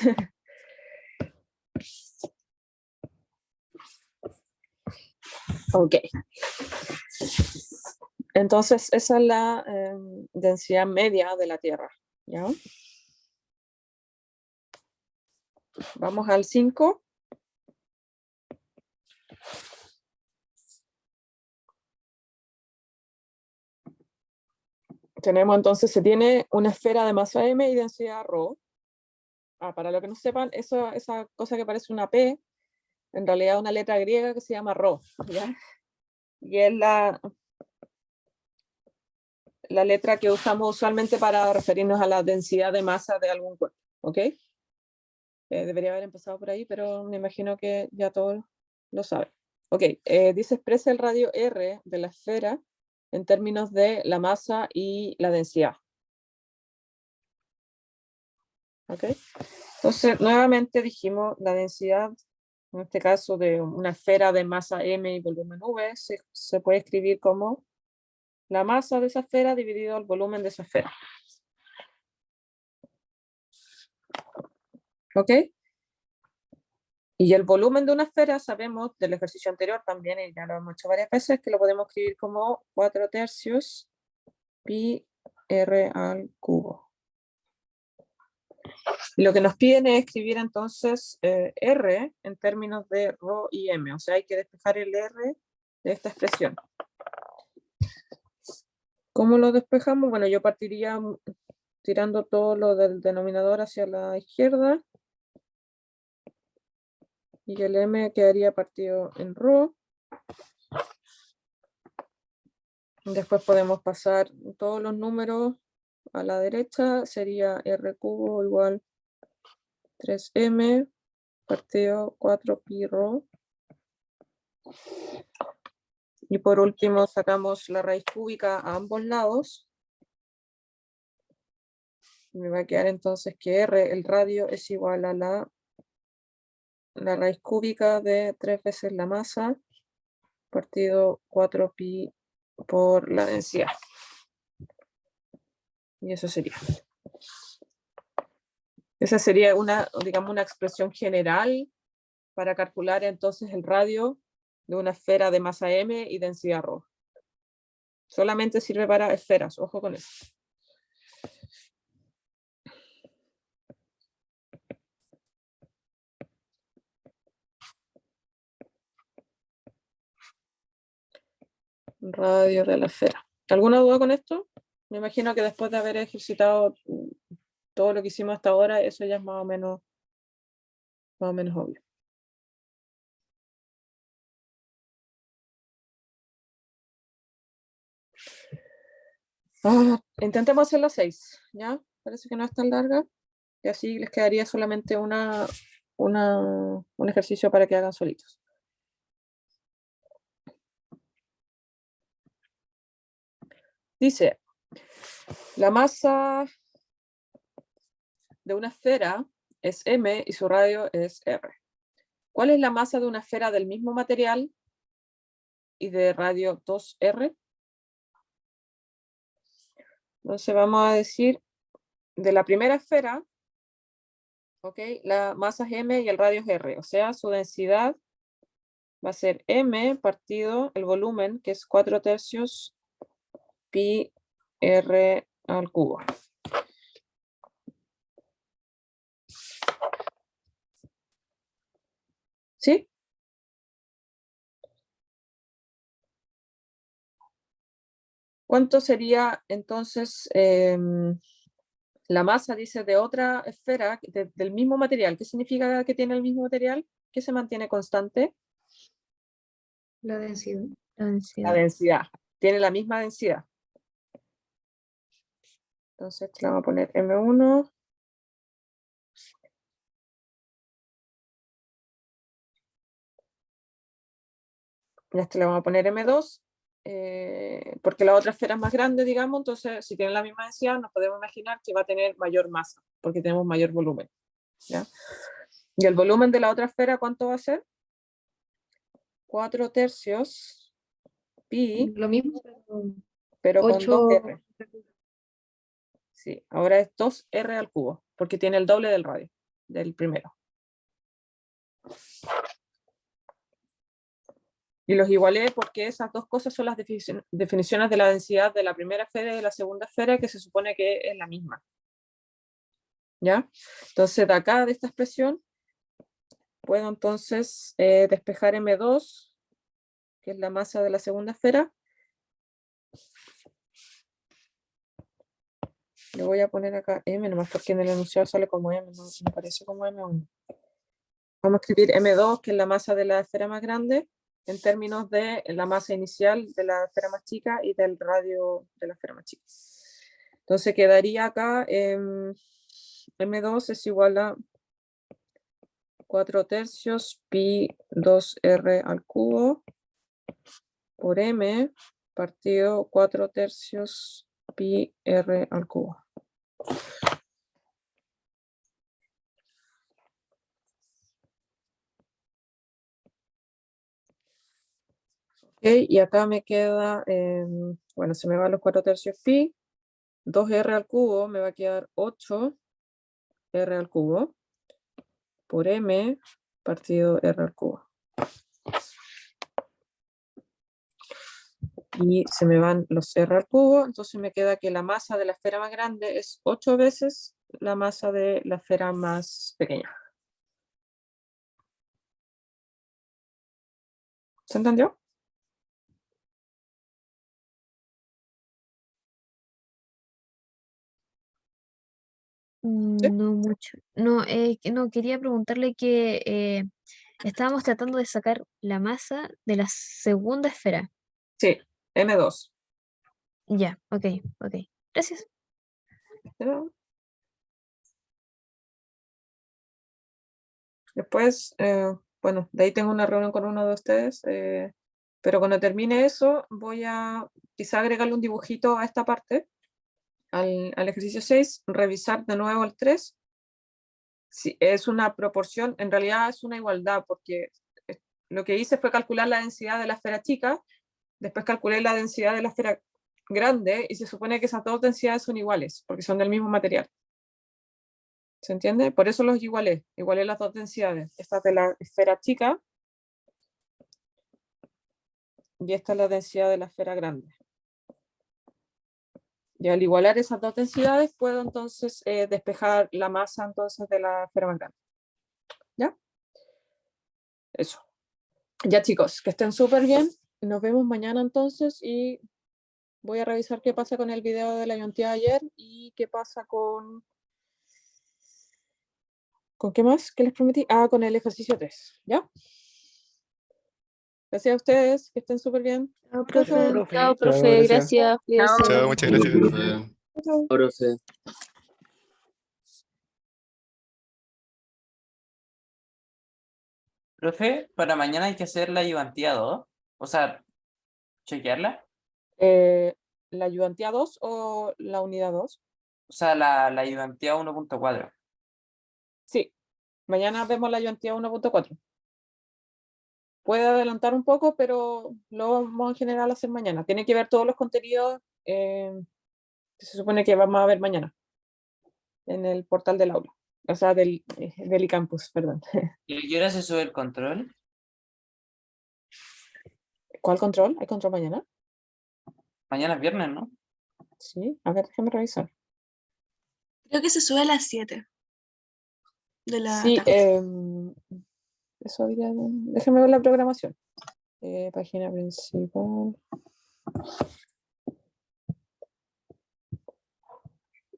Ok. Entonces, esa es la densidad media de la Tierra. ¿Ya? Vamos al 5. Tenemos entonces, se tiene una esfera de masa m y densidad ρ. Para los que no sepan, esa cosa que parece una P, en realidad es una letra griega que se llama ρ. ¿Ya? Y es la letra que usamos usualmente para referirnos a la densidad de masa de algún cuerpo. ¿Ok? Debería haber empezado por ahí, pero me imagino que ya todos lo saben. Ok, dice expresa el radio R de la esfera en términos de la masa y la densidad. Ok, entonces nuevamente dijimos la densidad, en este caso de una esfera de masa m y volumen v, se puede escribir como la masa de esa esfera dividido el volumen de esa esfera. Ok. Y el volumen de una esfera, sabemos del ejercicio anterior también, y ya lo hemos hecho varias veces, que lo podemos escribir como 4/3 pi r al cubo. Y lo que nos piden es escribir entonces r en términos de ρ y m, o sea, hay que despejar el r de esta expresión. ¿Cómo lo despejamos? Bueno, yo partiría tirando todo lo del denominador hacia la izquierda, y el m quedaría partido en ρ. Después podemos pasar todos los números a la derecha, sería r cubo igual 3m partido 4pi ρ. Y por último sacamos la raíz cúbica a ambos lados. Me va a quedar entonces que r, el radio, es igual a la raíz cúbica de 3 veces la masa partido 4pi por la densidad. Y eso sería. Esa sería digamos, una expresión general para calcular entonces el radio de una esfera de masa m y densidad ρ. Solamente sirve para esferas, ojo con eso. Radio de la esfera. ¿Alguna duda con esto? Me imagino que después de haber ejercitado todo lo que hicimos hasta ahora, eso ya es más o menos obvio. Intentemos hacer las 6, ¿ya? Parece que no es tan larga. Y así les quedaría solamente un ejercicio para que hagan solitos. Dice, la masa de una esfera es m y su radio es r. ¿Cuál es la masa de una esfera del mismo material y de radio 2r? Entonces vamos a decir, de la primera esfera, ¿ok? La masa es m y el radio es r, o sea, su densidad va a ser m partido el volumen, que es 4/3 pi r al cubo. ¿Sí? ¿Cuánto sería entonces la masa, dice, de otra esfera del mismo material? ¿Qué significa que tiene el mismo material? ¿Qué se mantiene constante? La densidad. La La densidad. densidad. Tiene la misma densidad. Entonces le vamos a poner M1. Y a este le vamos a poner M2. Porque la otra esfera es más grande, digamos, entonces si tiene la misma densidad nos podemos imaginar que va a tener mayor masa, porque tenemos mayor volumen, ¿ya? Y el volumen de la otra esfera, ¿cuánto va a ser? 4/3 pi, Lo mismo, pero con 8. 2r. Sí, ahora es 2r al cubo, porque tiene el doble del radio, del primero. Y los igualé porque esas dos cosas son las definiciones de la densidad de la primera esfera y de la segunda esfera, que se supone que es la misma. ¿Ya? Entonces, de acá, de esta expresión, puedo entonces despejar M2, que es la masa de la segunda esfera. Le voy a poner acá M, nomás porque en el enunciado sale como M, no me parece como M1. Vamos a escribir M2, que es la masa de la esfera más grande, en términos de la masa inicial de la esfera más chica y del radio de la esfera más chica. Entonces quedaría acá, M2 es igual a 4/3 pi 2r al cubo por m partido 4/3 pi r al cubo. Okay, y acá me queda, bueno, se me van los 4/3 pi, 2r al cubo, me va a quedar 8r al cubo por m partido r al cubo. Y se me van los r al cubo, entonces me queda que la masa de la esfera más grande es 8 veces la masa de la esfera más pequeña. ¿Se entendió? ¿Sí? No mucho. No, no, quería preguntarle que Estábamos tratando de sacar la masa de la segunda esfera. Sí, M2. Ya, ok. Gracias. ¿Ya? Después, bueno, de ahí tengo una reunión con uno de ustedes, pero cuando termine eso, voy a quizá agregarle un dibujito a esta parte, al ejercicio 6, revisar de nuevo el 3. Si es una proporción, en realidad es una igualdad, porque lo que hice fue calcular la densidad de la esfera chica, después calculé la densidad de la esfera grande, y se supone que esas dos densidades son iguales, porque son del mismo material. ¿Se entiende? Por eso los igualé las dos densidades. Esta es de la esfera chica y esta es la densidad de la esfera grande. Y al igualar esas dos densidades, puedo entonces despejar la masa entonces de la esfera más grande. ¿Ya? Eso. Ya, chicos, que estén súper bien. Nos vemos mañana entonces y voy a revisar qué pasa con el video de la ayuntía de ayer y qué pasa con... ¿Con qué más? ¿Qué les prometí? Ah, con el ejercicio 3. ¿Ya? Gracias a ustedes, que estén súper bien. Chao, Gracias, profe. profe. Chao, gracias. Gracias. Cuídense. Chao, muchas gracias. Profe. Chao. Profe. Profe, para mañana hay que hacer la ayudantía 2, o sea, chequearla, ¿La ayudantía 2 o la unidad 2? o sea, la ayudantía 1.4. Sí, mañana vemos la ayudantía 1.4. Puede adelantar un poco, pero lo vamos en general a hacer mañana. Tiene que ver todos los contenidos que se supone que vamos a ver mañana en el portal del aula, o sea, del iCampus, perdón. ¿Y a qué hora se sube el control? ¿Cuál control? ¿Hay control mañana? Mañana es viernes, ¿no? Sí, a ver, déjame revisar. Creo que se sube a las 7 de la Sí, tarde. eso diría, déjame ver la programación. Página principal.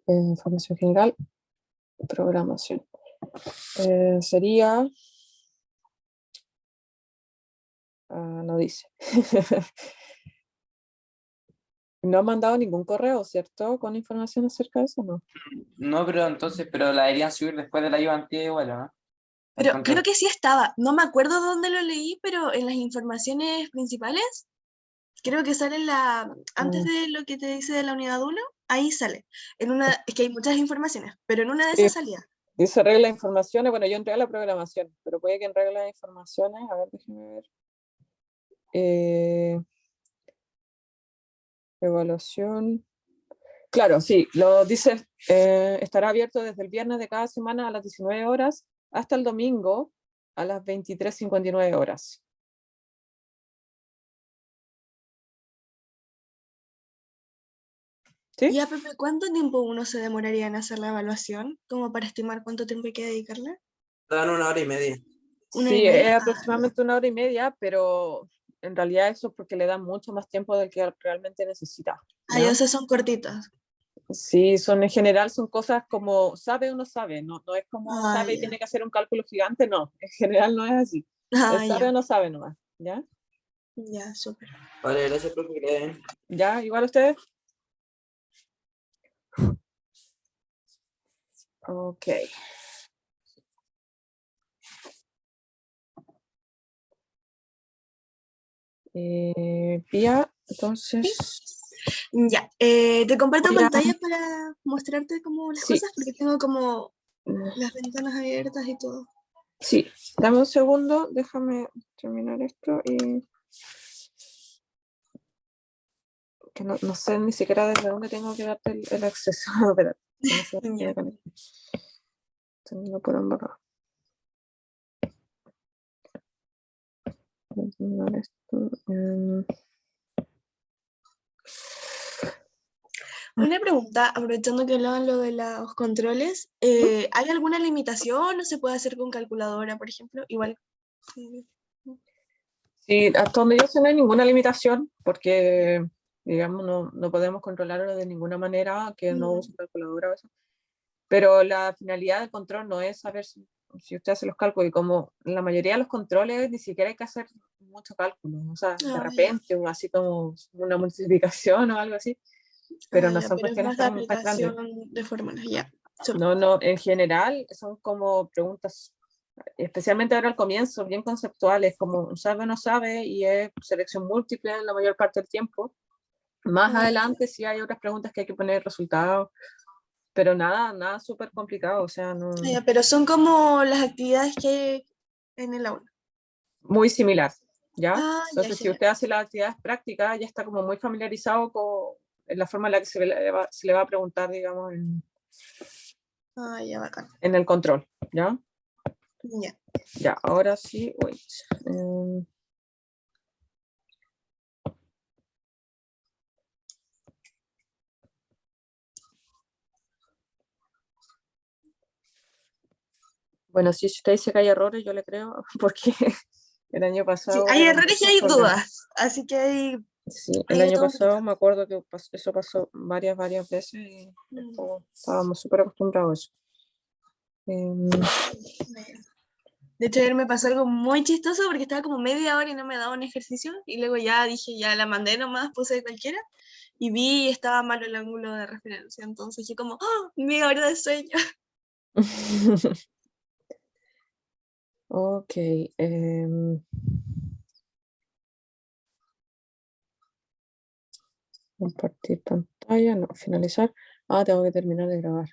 Información general. Programación. Sería... no dice. No han mandado ningún correo, ¿cierto? Con información acerca de eso, ¿no? No, pero entonces, pero la deberían subir después de la ayudantía igual, ¿o ¿no? El Pero control. creo que sí estaba. No me acuerdo dónde lo leí, pero en las informaciones principales, creo que sale antes de lo que te dice de la unidad 1, ahí sale. Es que hay muchas informaciones, pero en una de Sí. esas salía. Dice regla de informaciones. Bueno, yo entré a la programación, pero puede que en regla de informaciones, a ver, déjeme ver. Evaluación. Claro, sí, lo dice, estará abierto desde el viernes de cada semana a las 19 horas hasta el domingo a las 23:59 horas. ¿Sí? ¿Y Pepe, cuánto tiempo uno se demoraría en hacer la evaluación? Como para estimar cuánto tiempo hay que dedicarle. Dan 1 hora y media. ¿Una Sí, y media? es Ah, aproximadamente 1 hora y media, pero en realidad eso es porque le dan mucho más tiempo del que realmente necesita. ya, o sea, son cortitas. Sí, son en general son cosas como sabe o no sabe, no es como Ah, sabe y ya. tiene que hacer un cálculo gigante, no, en general no es así. Ah, Es sabe ya. o no sabe nomás, ¿ya? Ya, súper. Vale, gracias, profe. Que le den. ¿Ya? ¿Igual ustedes? Ok. Pía, entonces, Ya, te comparto Voy a- pantalla para mostrarte como las Sí. cosas, porque tengo como las ventanas abiertas y todo. sí, dame un segundo, déjame terminar esto y que no sé ni siquiera desde dónde tengo que darte el acceso. Espérate, que no sé dónde Ya. me conecto. Termino por embarrar. Voy a terminar esto, Una pregunta, aprovechando que hablaban lo de los controles, ¿hay alguna limitación o se puede hacer con calculadora, por ejemplo? Igual. Sí, hasta donde yo sé no hay ninguna limitación, porque, digamos, no podemos controlarlo de ninguna manera que no use calculadora o eso. Pero la finalidad del control no es saber, si usted hace los cálculos, y como en la mayoría de los controles ni siquiera hay que hacer mucho cálculo, o sea, de Ah, ya. repente, o así como una multiplicación o algo así, pero no Ya, son pero es cuestiones más de tan grandes. aplicación de fórmulas, ya. Súper. No, en general son como preguntas, especialmente ahora al comienzo, bien conceptuales, como sabe o no sabe, y es selección múltiple en la mayor parte del tiempo. Más Ah, adelante sí hay otras preguntas que hay que poner resultados, pero nada súper complicado, o sea, no, ya, pero son como las actividades que hay en el aula. muy similar, ¿ya? Ah, ya, Entonces, si genial. usted hace las actividades prácticas, ya está como muy familiarizado con la forma en la que se le va a preguntar, digamos, Ah, ya, bacán. en el control, ¿ya? Ya. Ya, ahora sí, wait. em, Bueno, si usted dice que hay errores, yo le creo, porque el año Sí, pasado hay hubieron errores y muchos hay problemas. dudas, así que hay, Sí, el hay de año todo un pasado poquito. me acuerdo que eso pasó varias veces y estábamos súper acostumbrados a eso. Em, De hecho, ayer me pasó algo muy chistoso porque estaba como media hora y no me daba un ejercicio y luego ya dije, ya la mandé nomás, puse cualquiera y vi y estaba malo el ángulo de referencia, entonces dije como, ¡oh! Media hora de sueño. Ok. Compartir pantalla, no, finalizar. Tengo que terminar de grabar.